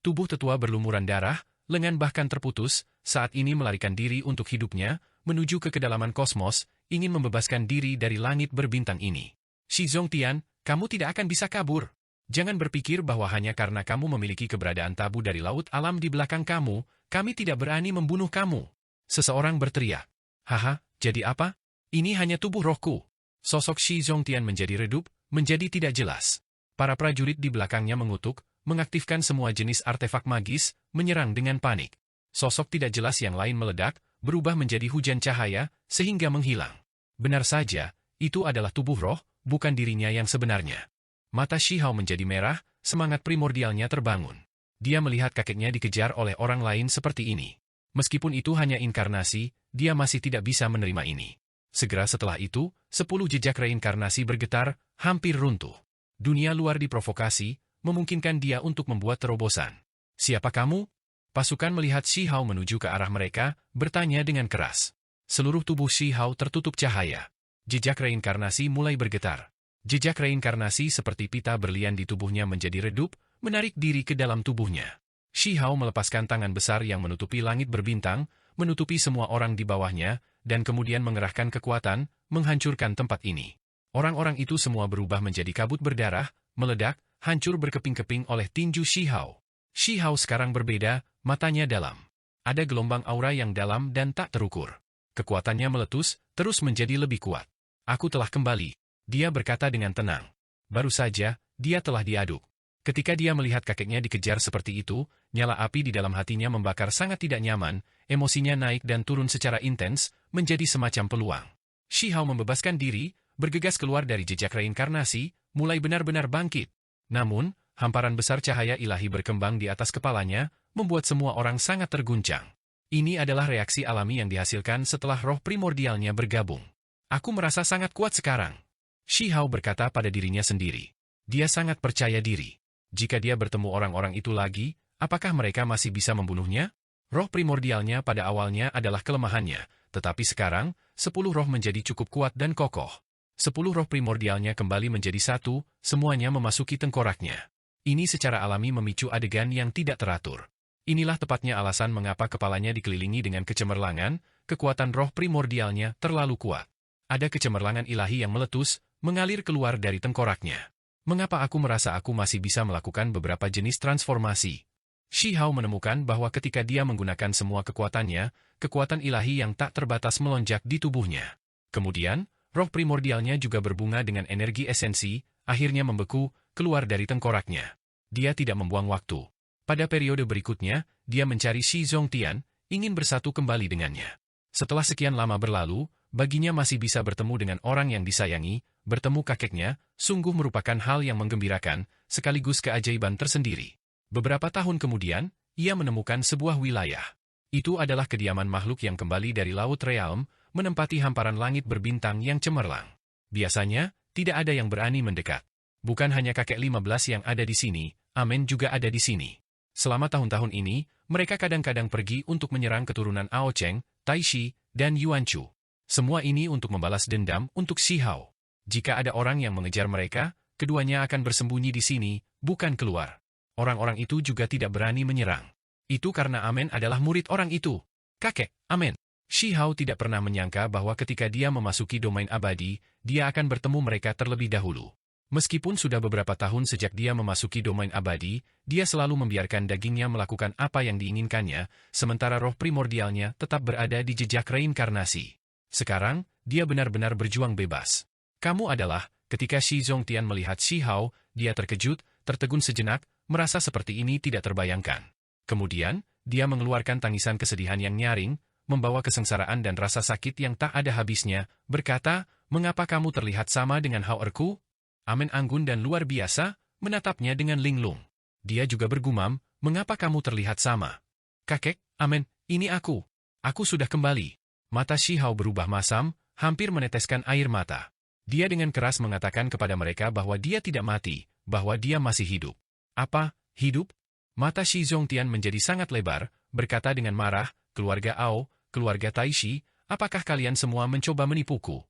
Tubuh tetua berlumuran darah, lengan bahkan terputus, saat ini melarikan diri untuk hidupnya, menuju ke kedalaman kosmos, ingin membebaskan diri dari langit berbintang ini. Shi Zongtian, kamu tidak akan bisa kabur. Jangan berpikir bahwa hanya karena kamu memiliki keberadaan tabu dari laut alam di belakang kamu, kami tidak berani membunuh kamu. Seseorang berteriak. Haha, jadi apa? Ini hanya tubuh rohku. Sosok Shi Zongtian menjadi redup, menjadi tidak jelas. Para prajurit di belakangnya mengutuk, mengaktifkan semua jenis artefak magis, menyerang dengan panik. Sosok tidak jelas yang lain meledak, berubah menjadi hujan cahaya, sehingga menghilang. Benar saja, itu adalah tubuh roh, bukan dirinya yang sebenarnya. Mata Shi Hao menjadi merah, semangat primordialnya terbangun. Dia melihat kakeknya dikejar oleh orang lain seperti ini. Meskipun itu hanya inkarnasi, dia masih tidak bisa menerima ini. Segera setelah itu, 10 jejak reinkarnasi bergetar, hampir runtuh. Dunia luar diprovokasi, memungkinkan dia untuk membuat terobosan. Siapa kamu? Pasukan melihat Shi Hao menuju ke arah mereka, bertanya dengan keras. Seluruh tubuh Shi Hao tertutup cahaya. Jejak reinkarnasi mulai bergetar. Jejak reinkarnasi seperti pita berlian di tubuhnya menjadi redup, menarik diri ke dalam tubuhnya. Shi Hao melepaskan tangan besar yang menutupi langit berbintang, menutupi semua orang di bawahnya, dan kemudian mengerahkan kekuatan, menghancurkan tempat ini. Orang-orang itu semua berubah menjadi kabut berdarah, meledak, hancur berkeping-keping oleh tinju Shi Hao. Shi Hao sekarang berbeda, matanya dalam. Ada gelombang aura yang dalam dan tak terukur. Kekuatannya meletus, terus menjadi lebih kuat. Aku telah kembali. Dia berkata dengan tenang. Baru saja, dia telah diaduk. Ketika dia melihat kakeknya dikejar seperti itu, nyala api di dalam hatinya membakar sangat tidak nyaman, emosinya naik dan turun secara intens, menjadi semacam peluang. Shi Hao membebaskan diri, bergegas keluar dari jejak reinkarnasi, mulai benar-benar bangkit. Namun, hamparan besar cahaya ilahi berkembang di atas kepalanya, membuat semua orang sangat terguncang. Ini adalah reaksi alami yang dihasilkan setelah roh primordialnya bergabung. Aku merasa sangat kuat sekarang. Shi Hao berkata pada dirinya sendiri. Dia sangat percaya diri. Jika dia bertemu orang-orang itu lagi, apakah mereka masih bisa membunuhnya? Roh primordialnya pada awalnya adalah kelemahannya, tetapi sekarang, 10 roh menjadi cukup kuat dan kokoh. 10 roh primordialnya kembali menjadi satu, semuanya memasuki tengkoraknya. Ini secara alami memicu adegan yang tidak teratur. Inilah tepatnya alasan mengapa kepalanya dikelilingi dengan kecemerlangan, kekuatan roh primordialnya terlalu kuat. Ada kecemerlangan ilahi yang meletus, mengalir keluar dari tengkoraknya. Mengapa aku merasa aku masih bisa melakukan beberapa jenis transformasi? Shi Hao menemukan bahwa ketika dia menggunakan semua kekuatannya, kekuatan ilahi yang tak terbatas melonjak di tubuhnya. Kemudian, roh primordialnya juga berbunga dengan energi esensi, akhirnya membeku, keluar dari tengkoraknya. Dia tidak membuang waktu. Pada periode berikutnya, dia mencari Shi Zongtian, ingin bersatu kembali dengannya. Setelah sekian lama berlalu, baginya masih bisa bertemu dengan orang yang disayangi, bertemu kakeknya, sungguh merupakan hal yang menggembirakan, sekaligus keajaiban tersendiri. Beberapa tahun kemudian, ia menemukan sebuah wilayah. Itu adalah kediaman makhluk yang kembali dari Laut Realm, menempati hamparan langit berbintang yang cemerlang. Biasanya, tidak ada yang berani mendekat. Bukan hanya kakek 15 yang ada di sini, Amen juga ada di sini. Selama tahun-tahun ini, mereka kadang-kadang pergi untuk menyerang keturunan Ao Cheng, Taishi, dan Yuanchu. Semua ini untuk membalas dendam untuk Shi Hao. Jika ada orang yang mengejar mereka, keduanya akan bersembunyi di sini, bukan keluar. Orang-orang itu juga tidak berani menyerang. Itu karena Amen adalah murid orang itu. Kakek, Amen. Shi Hao tidak pernah menyangka bahwa ketika dia memasuki domain abadi, dia akan bertemu mereka terlebih dahulu. Meskipun sudah beberapa tahun sejak dia memasuki domain abadi, dia selalu membiarkan dagingnya melakukan apa yang diinginkannya, sementara roh primordialnya tetap berada di jejak reinkarnasi. Sekarang, dia benar-benar berjuang bebas. Kamu adalah, ketika Shi Zongtian melihat Shi Hao, dia terkejut, tertegun sejenak, merasa seperti ini tidak terbayangkan. Kemudian, dia mengeluarkan tangisan kesedihan yang nyaring, membawa kesengsaraan dan rasa sakit yang tak ada habisnya, berkata, "Mengapa kamu terlihat sama dengan Hao Erku?" Amen anggun dan luar biasa, menatapnya dengan linglung. Dia juga bergumam, "Mengapa kamu terlihat sama?" "Kakek, Amen, ini aku. Aku sudah kembali." Mata Shi Hao berubah masam, hampir meneteskan air mata. Dia dengan keras mengatakan kepada mereka bahwa dia tidak mati, bahwa dia masih hidup. "Apa, hidup?" Mata Shi Zongtian menjadi sangat lebar, berkata dengan marah, "Keluarga Ao, keluarga Taishi, apakah kalian semua mencoba menipuku?"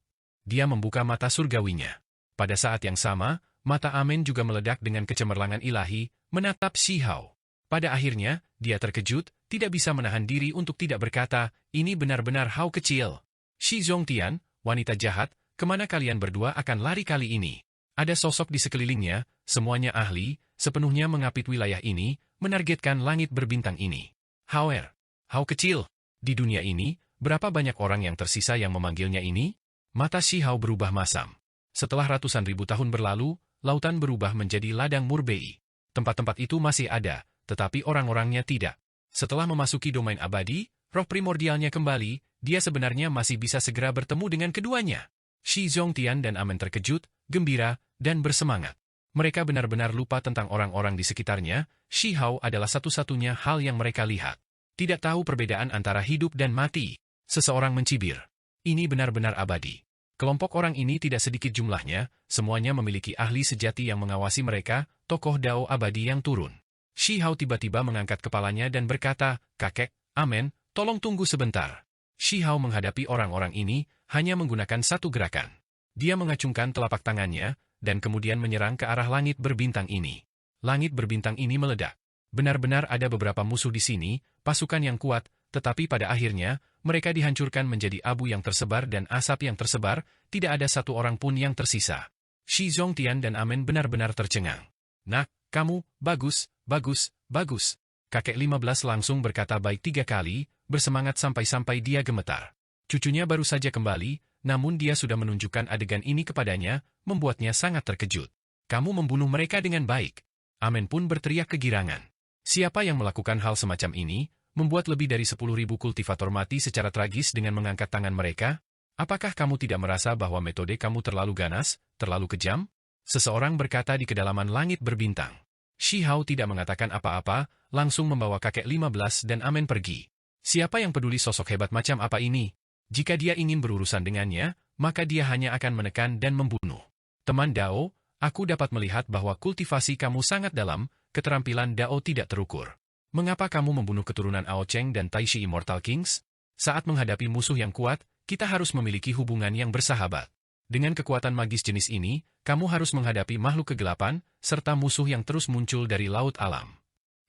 Dia membuka mata surgawinya. Pada saat yang sama, mata Amen juga meledak dengan kecemerlangan ilahi, menatap Shi Hao. Pada akhirnya, dia terkejut, tidak bisa menahan diri untuk tidak berkata, "Ini benar-benar Hao kecil." "Shi Zongtian, wanita jahat, kemana kalian berdua akan lari kali ini?" Ada sosok di sekelilingnya, semuanya ahli, sepenuhnya mengapit wilayah ini, menargetkan langit berbintang ini. Hao kecil. Di dunia ini, berapa banyak orang yang tersisa yang memanggilnya ini? Mata Shi Hao berubah masam. Setelah ratusan ribu tahun berlalu, lautan berubah menjadi ladang Murbei. Tempat-tempat itu masih ada, tetapi orang-orangnya tidak. Setelah memasuki domain abadi, roh primordialnya kembali, dia sebenarnya masih bisa segera bertemu dengan keduanya. Shi Zongtian dan Amen terkejut, gembira, dan bersemangat. Mereka benar-benar lupa tentang orang-orang di sekitarnya. Shi Hao adalah satu-satunya hal yang mereka lihat. Tidak tahu perbedaan antara hidup dan mati. Seseorang mencibir. Ini benar-benar abadi. Kelompok orang ini tidak sedikit jumlahnya, semuanya memiliki ahli sejati yang mengawasi mereka, tokoh Dao abadi yang turun. Shi Hao tiba-tiba mengangkat kepalanya dan berkata, "Kakek, Amen, tolong tunggu sebentar." Shi Hao menghadapi orang-orang ini, hanya menggunakan satu gerakan. Dia mengacungkan telapak tangannya, dan kemudian menyerang ke arah langit berbintang ini. Langit berbintang ini meledak. Benar-benar ada beberapa musuh di sini, pasukan yang kuat, tetapi pada akhirnya, mereka dihancurkan menjadi abu yang tersebar dan asap yang tersebar, tidak ada satu orang pun yang tersisa. Shi Zongtian dan Amen benar-benar tercengang. "Nak, kamu, bagus, bagus, bagus." Kakek 15 langsung berkata baik 3 kali, bersemangat sampai-sampai dia gemetar. Cucunya baru saja kembali, namun dia sudah menunjukkan adegan ini kepadanya, membuatnya sangat terkejut. "Kamu membunuh mereka dengan baik." Amen pun berteriak kegirangan. Siapa yang melakukan hal semacam ini, membuat lebih dari 10.000 kultivator mati secara tragis dengan mengangkat tangan mereka? Apakah kamu tidak merasa bahwa metode kamu terlalu ganas, terlalu kejam? Seseorang berkata di kedalaman langit berbintang. Shi Hao tidak mengatakan apa-apa, langsung membawa kakek 15 dan Amen pergi. Siapa yang peduli sosok hebat macam apa ini? Jika dia ingin berurusan dengannya, maka dia hanya akan menekan dan membunuh. "Teman Dao, aku dapat melihat bahwa kultivasi kamu sangat dalam, keterampilan Dao tidak terukur. Mengapa kamu membunuh keturunan Ao Cheng dan Taishi Immortal Kings? Saat menghadapi musuh yang kuat, kita harus memiliki hubungan yang bersahabat. Dengan kekuatan magis jenis ini, kamu harus menghadapi makhluk kegelapan, serta musuh yang terus muncul dari laut alam."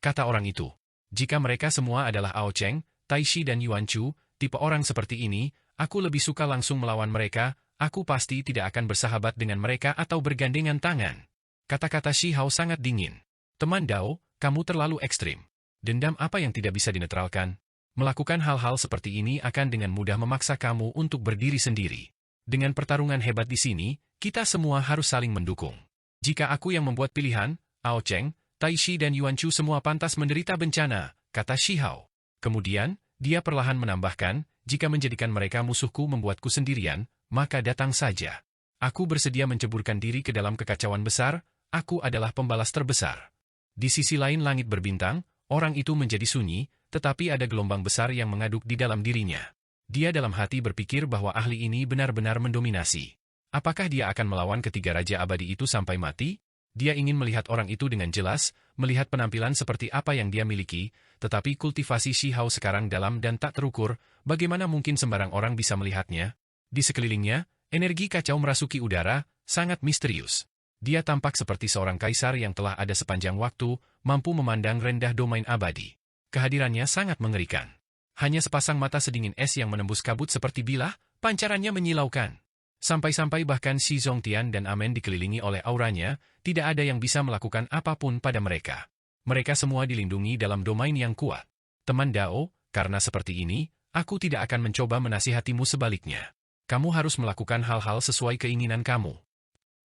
Kata orang itu, "Jika mereka semua adalah Ao Cheng, Taishi dan Yuan Chu, tipe orang seperti ini, aku lebih suka langsung melawan mereka, aku pasti tidak akan bersahabat dengan mereka atau bergandengan tangan." Kata-kata Shi Hao sangat dingin. "Teman Dao, kamu terlalu ekstrim. Dendam apa yang tidak bisa dinetralkan? Melakukan hal-hal seperti ini akan dengan mudah memaksa kamu untuk berdiri sendiri. Dengan pertarungan hebat di sini, kita semua harus saling mendukung. Jika aku yang membuat pilihan, Ao Cheng, Taishi dan Yuan Chu semua pantas menderita bencana," kata Shi Hao. Kemudian, dia perlahan menambahkan, "Jika menjadikan mereka musuhku membuatku sendirian, maka datang saja. Aku bersedia menceburkan diri ke dalam kekacauan besar, aku adalah pembalas terbesar." Di sisi lain langit berbintang, orang itu menjadi sunyi, tetapi ada gelombang besar yang mengaduk di dalam dirinya. Dia dalam hati berpikir bahwa ahli ini benar-benar mendominasi. Apakah dia akan melawan ketiga raja abadi itu sampai mati? Dia ingin melihat orang itu dengan jelas, melihat penampilan seperti apa yang dia miliki, tetapi kultivasi Shi Hao sekarang dalam dan tak terukur, bagaimana mungkin sembarang orang bisa melihatnya? Di sekelilingnya, energi kacau merasuki udara, sangat misterius. Dia tampak seperti seorang kaisar yang telah ada sepanjang waktu, mampu memandang rendah domain abadi. Kehadirannya sangat mengerikan. Hanya sepasang mata sedingin es yang menembus kabut seperti bilah, pancarannya menyilaukan. Sampai-sampai bahkan Shi Zongtian dan Amen dikelilingi oleh auranya, tidak ada yang bisa melakukan apapun pada mereka. Mereka semua dilindungi dalam domain yang kuat. Teman Dao, karena seperti ini, aku tidak akan mencoba menasihatimu sebaliknya. Kamu harus melakukan hal-hal sesuai keinginan kamu.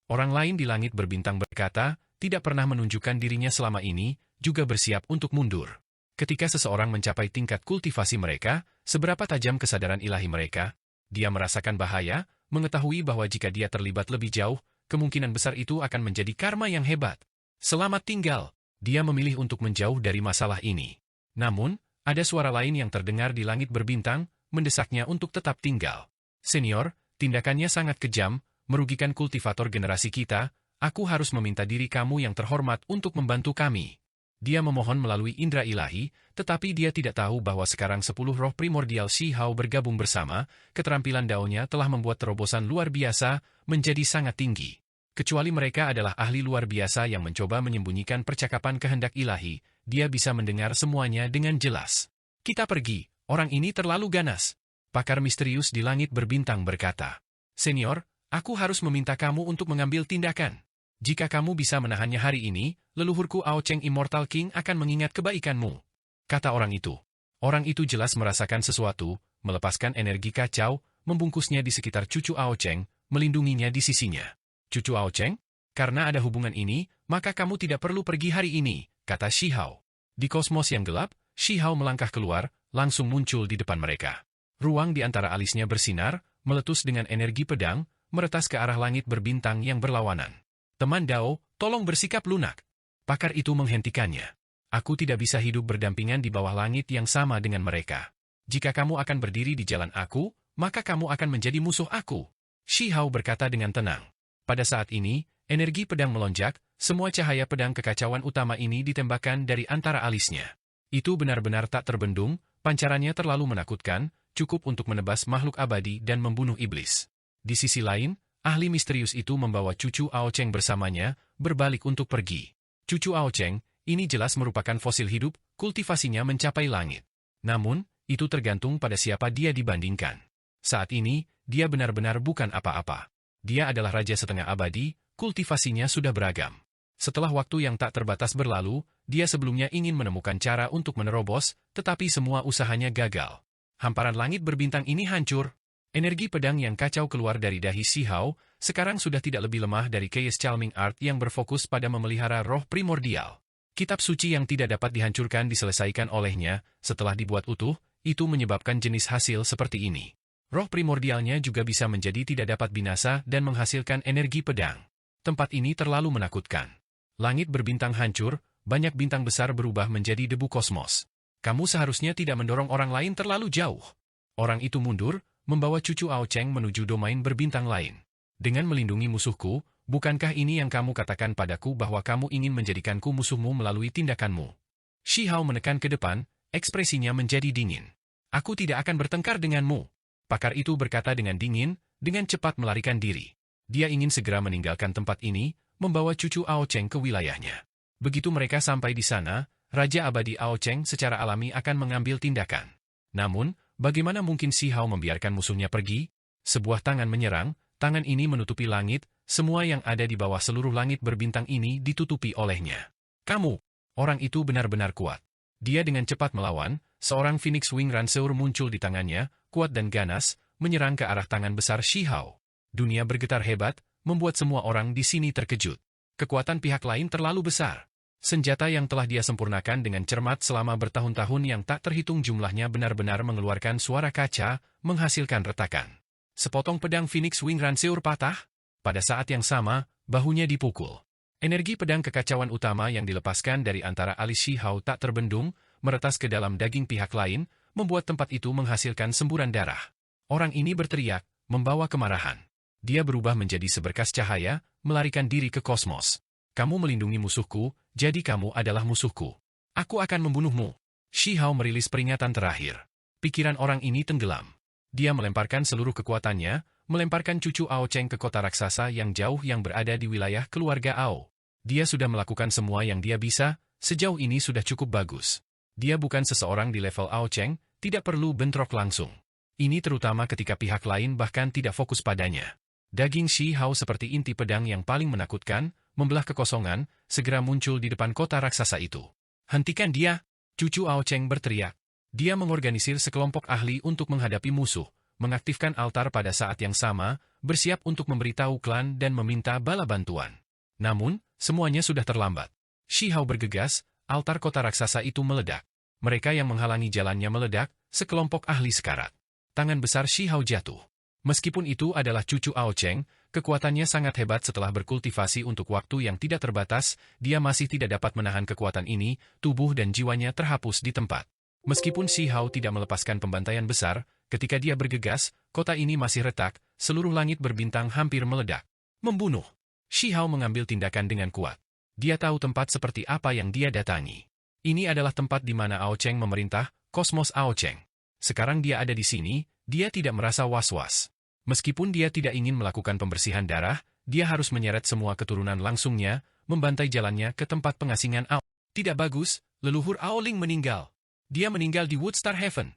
Orang lain di langit berbintang berkata, tidak pernah menunjukkan dirinya selama ini, juga bersiap untuk mundur. Ketika seseorang mencapai tingkat kultivasi mereka, seberapa tajam kesadaran ilahi mereka, dia merasakan bahaya, mengetahui bahwa jika dia terlibat lebih jauh, kemungkinan besar itu akan menjadi karma yang hebat. Selamat tinggal, dia memilih untuk menjauh dari masalah ini. Namun, ada suara lain yang terdengar di langit berbintang, mendesaknya untuk tetap tinggal. Senior, tindakannya sangat kejam, merugikan kultivator generasi kita, aku harus meminta diri kamu yang terhormat untuk membantu kami. Dia memohon melalui indera ilahi, tetapi dia tidak tahu bahwa sekarang 10 roh primordial Shi Hao bergabung bersama, keterampilan daonya telah membuat terobosan luar biasa, menjadi sangat tinggi. Kecuali mereka adalah ahli luar biasa yang mencoba menyembunyikan percakapan kehendak ilahi, dia bisa mendengar semuanya dengan jelas. Kita pergi, orang ini terlalu ganas. Pakar misterius di langit berbintang berkata, Senior, aku harus meminta kamu untuk mengambil tindakan. Jika kamu bisa menahannya hari ini, leluhurku Ao Cheng Immortal King akan mengingat kebaikanmu. Kata orang itu. Orang itu jelas merasakan sesuatu, melepaskan energi kacau, membungkusnya di sekitar cucu Ao Cheng, melindunginya di sisinya. Cucu Ao Cheng? Karena ada hubungan ini, maka kamu tidak perlu pergi hari ini, kata Shi Hao. Di kosmos yang gelap, Shi Hao melangkah keluar, langsung muncul di depan mereka. Ruang di antara alisnya bersinar, meletus dengan energi pedang, meretas ke arah langit berbintang yang berlawanan. Teman Dao, tolong bersikap lunak. Pakar itu menghentikannya. Aku tidak bisa hidup berdampingan di bawah langit yang sama dengan mereka. Jika kamu akan berdiri di jalan aku, maka kamu akan menjadi musuh aku. Shi Hao berkata dengan tenang. Pada saat ini, energi pedang melonjak, semua cahaya pedang kekacauan utama ini ditembakkan dari antara alisnya. Itu benar-benar tak terbendung, pancarannya terlalu menakutkan, cukup untuk menebas makhluk abadi dan membunuh iblis. Di sisi lain, ahli misterius itu membawa cucu Ao Cheng bersamanya, berbalik untuk pergi. Cucu Ao Cheng, ini jelas merupakan fosil hidup, kultivasinya mencapai langit. Namun, itu tergantung pada siapa dia dibandingkan. Saat ini, dia benar-benar bukan apa-apa. Dia adalah raja setengah abadi, kultivasinya sudah beragam. Setelah waktu yang tak terbatas berlalu, dia sebelumnya ingin menemukan cara untuk menerobos, tetapi semua usahanya gagal. Hamparan langit berbintang ini hancur. Energi pedang yang kacau keluar dari dahi Shi Hao, sekarang sudah tidak lebih lemah dari Chaos Calming Art yang berfokus pada memelihara roh primordial. Kitab suci yang tidak dapat dihancurkan diselesaikan olehnya, setelah dibuat utuh, itu menyebabkan jenis hasil seperti ini. Roh primordialnya juga bisa menjadi tidak dapat binasa dan menghasilkan energi pedang. Tempat ini terlalu menakutkan. Langit berbintang hancur, banyak bintang besar berubah menjadi debu kosmos. Kamu seharusnya tidak mendorong orang lain terlalu jauh. Orang itu mundur, membawa cucu Ao Cheng menuju domain berbintang lain. Dengan melindungi musuhku, bukankah ini yang kamu katakan padaku bahwa kamu ingin menjadikanku musuhmu melalui tindakanmu? Shi Hao menekan ke depan, ekspresinya menjadi dingin. Aku tidak akan bertengkar denganmu. Pakar itu berkata dengan dingin, dengan cepat melarikan diri. Dia ingin segera meninggalkan tempat ini, membawa cucu Ao Cheng ke wilayahnya. Begitu mereka sampai di sana, Raja Abadi Ao Cheng secara alami akan mengambil tindakan. Namun, bagaimana mungkin Shi Hao membiarkan musuhnya pergi? Sebuah tangan menyerang, tangan ini menutupi langit, semua yang ada di bawah seluruh langit berbintang ini ditutupi olehnya. Kamu, orang itu benar-benar kuat. Dia dengan cepat melawan, seorang Phoenix Wing Ranseur muncul di tangannya, kuat dan ganas, menyerang ke arah tangan besar Shi Hao. Dunia bergetar hebat, membuat semua orang di sini terkejut. Kekuatan pihak lain terlalu besar. Senjata yang telah dia sempurnakan dengan cermat selama bertahun-tahun yang tak terhitung jumlahnya benar-benar mengeluarkan suara kaca, menghasilkan retakan. Sepotong pedang Phoenix Wing Ranseur patah. Pada saat yang sama, bahunya dipukul. Energi pedang kekacauan utama yang dilepaskan dari antara alis Shi Hao tak terbendung, meretas ke dalam daging pihak lain, membuat tempat itu menghasilkan semburan darah. Orang ini berteriak, membawa kemarahan. Dia berubah menjadi seberkas cahaya, melarikan diri ke kosmos. Kamu melindungi musuhku, jadi kamu adalah musuhku. Aku akan membunuhmu. Shi Hao merilis peringatan terakhir. Pikiran orang ini tenggelam. Dia melemparkan seluruh kekuatannya, melemparkan cucu Ao Cheng ke kota raksasa yang jauh yang berada di wilayah keluarga Ao. Dia sudah melakukan semua yang dia bisa, sejauh ini sudah cukup bagus. Dia bukan seseorang di level Ao Cheng, tidak perlu bentrok langsung. Ini terutama ketika pihak lain bahkan tidak fokus padanya. Daging Shi Hao seperti inti pedang yang paling menakutkan, membelah kekosongan, segera muncul di depan kota raksasa itu. Hentikan dia! Cucu Ao Cheng berteriak. Dia mengorganisir sekelompok ahli untuk menghadapi musuh, mengaktifkan altar pada saat yang sama, bersiap untuk memberitahu klan dan meminta bala bantuan. Namun, semuanya sudah terlambat. Shi Hao bergegas, altar kota raksasa itu meledak. Mereka yang menghalangi jalannya meledak, sekelompok ahli sekarat. Tangan besar Shi Hao jatuh. Meskipun itu adalah cucu Ao Cheng, kekuatannya sangat hebat setelah berkultivasi untuk waktu yang tidak terbatas, dia masih tidak dapat menahan kekuatan ini, tubuh dan jiwanya terhapus di tempat. Meskipun Shi Hao tidak melepaskan pembantaian besar, ketika dia bergegas, kota ini masih retak, seluruh langit berbintang hampir meledak. Membunuh. Shi Hao mengambil tindakan dengan kuat. Dia tahu tempat seperti apa yang dia datangi. Ini adalah tempat di mana Ao Cheng memerintah, Kosmos Ao Cheng. Sekarang dia ada di sini, dia tidak merasa was-was. Meskipun dia tidak ingin melakukan pembersihan darah, dia harus menyeret semua keturunan langsungnya, membantai jalannya ke tempat pengasingan Ao. Tidak bagus, leluhur Ao Ling meninggal. Dia meninggal di Woodstar Heaven.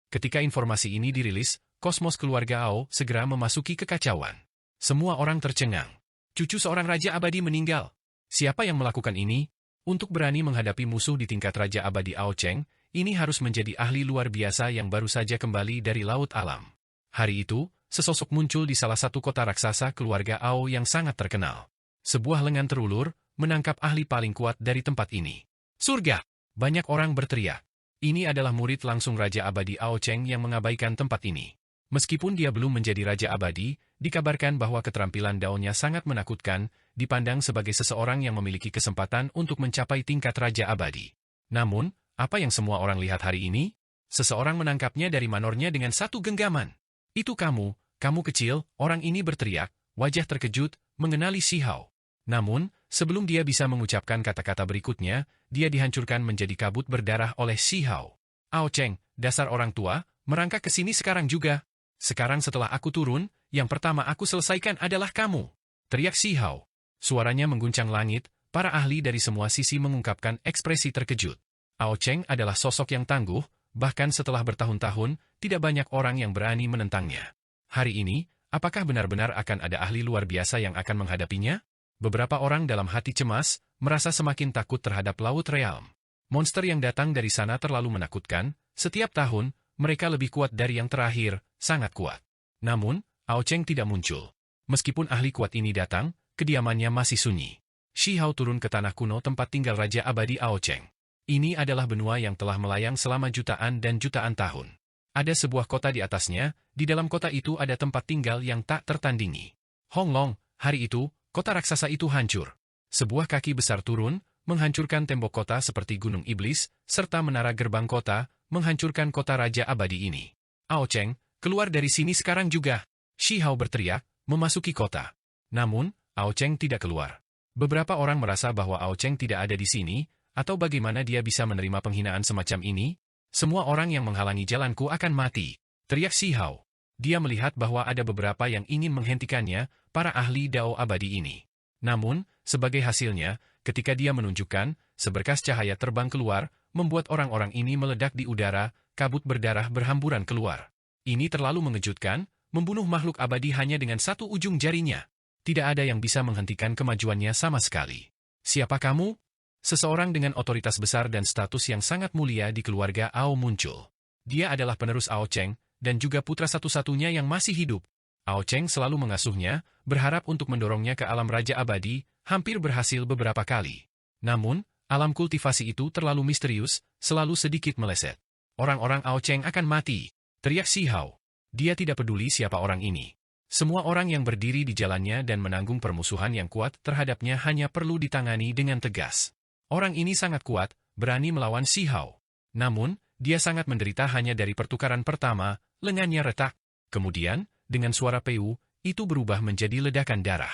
Ketika informasi ini dirilis, kosmos keluarga Ao segera memasuki kekacauan. Semua orang tercengang. Cucu seorang raja abadi meninggal. Siapa yang melakukan ini? Untuk berani menghadapi musuh di tingkat raja abadi Ao Cheng, ini harus menjadi ahli luar biasa yang baru saja kembali dari laut alam. Hari itu, sesosok muncul di salah satu kota raksasa keluarga Ao yang sangat terkenal. Sebuah lengan terulur, menangkap ahli paling kuat dari tempat ini. Surga! Banyak orang berteriak. Ini adalah murid langsung Raja Abadi Ao Cheng yang mengabaikan tempat ini. Meskipun dia belum menjadi Raja Abadi, dikabarkan bahwa keterampilan daunnya sangat menakutkan, dipandang sebagai seseorang yang memiliki kesempatan untuk mencapai tingkat Raja Abadi. Namun, apa yang semua orang lihat hari ini? Seseorang menangkapnya dari manornya dengan satu genggaman. Itu kamu kecil, orang ini berteriak, wajah terkejut, mengenali Shi Hao. Namun, sebelum dia bisa mengucapkan kata-kata berikutnya, dia dihancurkan menjadi kabut berdarah oleh Shi Hao. Ao Cheng, dasar orang tua, merangkak ke sini sekarang juga. Sekarang setelah aku turun, yang pertama aku selesaikan adalah kamu. Teriak Shi Hao. Suaranya mengguncang langit, para ahli dari semua sisi mengungkapkan ekspresi terkejut. Ao Cheng adalah sosok yang tangguh, bahkan setelah bertahun-tahun, tidak banyak orang yang berani menentangnya. Hari ini, apakah benar-benar akan ada ahli luar biasa yang akan menghadapinya? Beberapa orang dalam hati cemas, merasa semakin takut terhadap Laut Realm. Monster yang datang dari sana terlalu menakutkan, setiap tahun, mereka lebih kuat dari yang terakhir, sangat kuat. Namun, Ao Cheng tidak muncul. Meskipun ahli kuat ini datang, kediamannya masih sunyi. Shi Hao turun ke tanah kuno tempat tinggal Raja Abadi Ao Cheng. Ini adalah benua yang telah melayang selama jutaan dan jutaan tahun. Ada sebuah kota di atasnya, di dalam kota itu ada tempat tinggal yang tak tertandingi. Hong Long, hari itu, kota raksasa itu hancur. Sebuah kaki besar turun, menghancurkan tembok kota seperti Gunung Iblis, serta menara gerbang kota, menghancurkan kota Raja Abadi ini. Ao Cheng, keluar dari sini sekarang juga. Shi Hao berteriak, memasuki kota. Namun, Ao Cheng tidak keluar. Beberapa orang merasa bahwa Ao Cheng tidak ada di sini, atau bagaimana dia bisa menerima penghinaan semacam ini? Semua orang yang menghalangi jalanku akan mati. Teriak Shi Hao. Dia melihat bahwa ada beberapa yang ingin menghentikannya, para ahli Dao Abadi ini. Namun, sebagai hasilnya, ketika dia menunjukkan, seberkas cahaya terbang keluar, membuat orang-orang ini meledak di udara, kabut berdarah berhamburan keluar. Ini terlalu mengejutkan, membunuh makhluk abadi hanya dengan satu ujung jarinya. Tidak ada yang bisa menghentikan kemajuannya sama sekali. Siapa kamu? Seseorang dengan otoritas besar dan status yang sangat mulia di keluarga Ao muncul. Dia adalah penerus Ao Cheng, dan juga putra satu-satunya yang masih hidup. Ao Cheng selalu mengasuhnya, berharap untuk mendorongnya ke alam Raja Abadi, hampir berhasil beberapa kali. Namun, alam kultivasi itu terlalu misterius, selalu sedikit meleset. Orang-orang Ao Cheng akan mati. Teriak Shi Hao. Dia tidak peduli siapa orang ini. Semua orang yang berdiri di jalannya dan menanggung permusuhan yang kuat terhadapnya hanya perlu ditangani dengan tegas. Orang ini sangat kuat, berani melawan Shi Hao. Namun, dia sangat menderita hanya dari pertukaran pertama, lengannya retak. Kemudian, dengan suara Peu, itu berubah menjadi ledakan darah.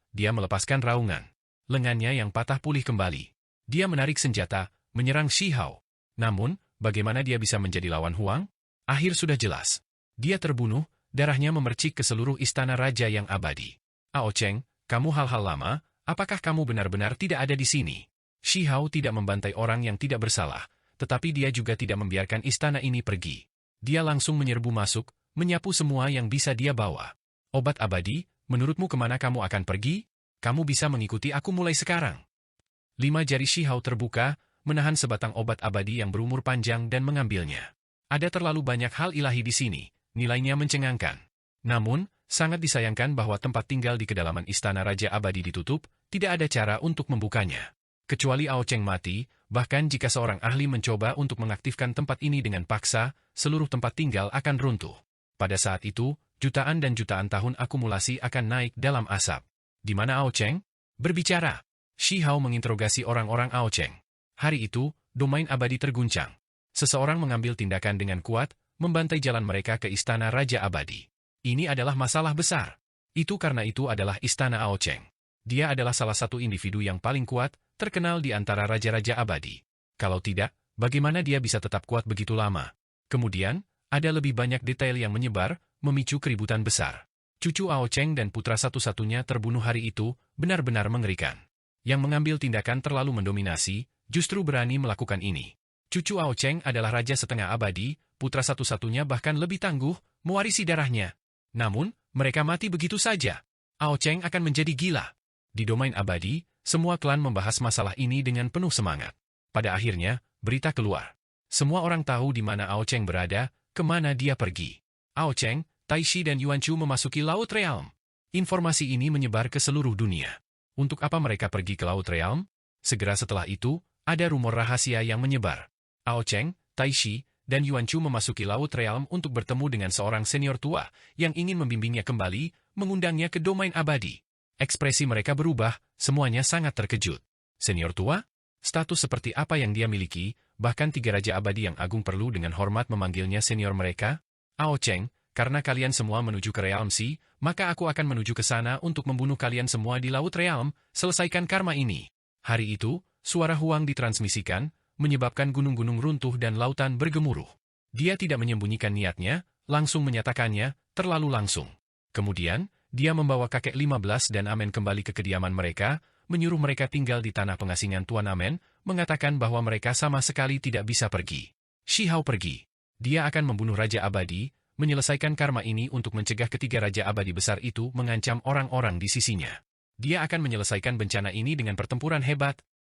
Dia melepaskan raungan. Lengannya yang patah pulih kembali. Dia menarik senjata, menyerang Shi Hao. Namun, bagaimana dia bisa menjadi lawan Huang? Akhir sudah jelas. Dia terbunuh, darahnya memercik ke seluruh istana raja yang abadi. Ao Cheng, kamu hal-hal lama, apakah kamu benar-benar tidak ada di sini? Shi Hao tidak membantai orang yang tidak bersalah, tetapi dia juga tidak membiarkan istana ini pergi. Dia langsung menyerbu masuk, menyapu semua yang bisa dia bawa. Obat abadi, menurutmu kemana kamu akan pergi? Kamu bisa mengikuti aku mulai sekarang. 5 jari Shi Hao terbuka, menahan sebatang obat abadi yang berumur panjang dan mengambilnya. Ada terlalu banyak hal ilahi di sini, nilainya mencengangkan. Namun, sangat disayangkan bahwa tempat tinggal di kedalaman istana Raja Abadi ditutup, tidak ada cara untuk membukanya. Kecuali Ao Cheng mati, bahkan jika seorang ahli mencoba untuk mengaktifkan tempat ini dengan paksa, seluruh tempat tinggal akan runtuh. Pada saat itu, jutaan dan jutaan tahun akumulasi akan naik dalam asap. Di mana Ao Cheng? Berbicara. Shi Hao menginterogasi orang-orang Ao Cheng. Hari itu, domain abadi terguncang. Seseorang mengambil tindakan dengan kuat, membantai jalan mereka ke istana Raja Abadi. Ini adalah masalah besar. Itu karena itu adalah istana Ao Cheng. Dia adalah salah satu individu yang paling kuat, terkenal di antara raja-raja abadi. Kalau tidak, bagaimana dia bisa tetap kuat begitu lama? Kemudian, ada lebih banyak detail yang menyebar, memicu keributan besar. Cucu Ao Cheng dan putra satu-satunya terbunuh hari itu, benar-benar mengerikan. Yang mengambil tindakan terlalu mendominasi, justru berani melakukan ini. Cucu Ao Cheng adalah raja setengah abadi, putra satu-satunya bahkan lebih tangguh, mewarisi darahnya. Namun, mereka mati begitu saja. Ao Cheng akan menjadi gila. Di domain abadi, semua klan membahas masalah ini dengan penuh semangat. Pada akhirnya, berita keluar. Semua orang tahu di mana Ao Cheng berada, kemana dia pergi. Ao Cheng, Tai Shi dan Yuan Chu memasuki Laut Realm. Informasi ini menyebar ke seluruh dunia. Untuk apa mereka pergi ke Laut Realm? Segera setelah itu, ada rumor rahasia yang menyebar. Ao Cheng, Tai Shi, dan Yuan Chu memasuki Laut Realm untuk bertemu dengan seorang senior tua yang ingin membimbingnya kembali, mengundangnya ke domain abadi. Ekspresi mereka berubah, semuanya sangat terkejut. Senior tua? Status seperti apa yang dia miliki, bahkan 3 raja abadi yang agung perlu dengan hormat memanggilnya senior mereka? Ao Cheng, karena kalian semua menuju ke Realm Sea, maka aku akan menuju ke sana untuk membunuh kalian semua di Laut Realm, selesaikan karma ini. Hari itu, suara Huang ditransmisikan, menyebabkan gunung-gunung runtuh dan lautan bergemuruh. Dia tidak menyembunyikan niatnya, langsung menyatakannya, terlalu langsung. Kemudian, dia membawa kakek 15 dan Amen kembali ke kediaman mereka, menyuruh mereka tinggal di tanah pengasingan Tuan Amen, mengatakan bahwa mereka sama sekali tidak bisa pergi. Shi Hao pergi. Dia akan membunuh Raja Abadi, menyelesaikan karma ini untuk mencegah ketiga Raja Abadi besar itu mengancam orang-orang di sisinya. Dia akan menyelesaikan bencana ini dengan pertempuran hebat.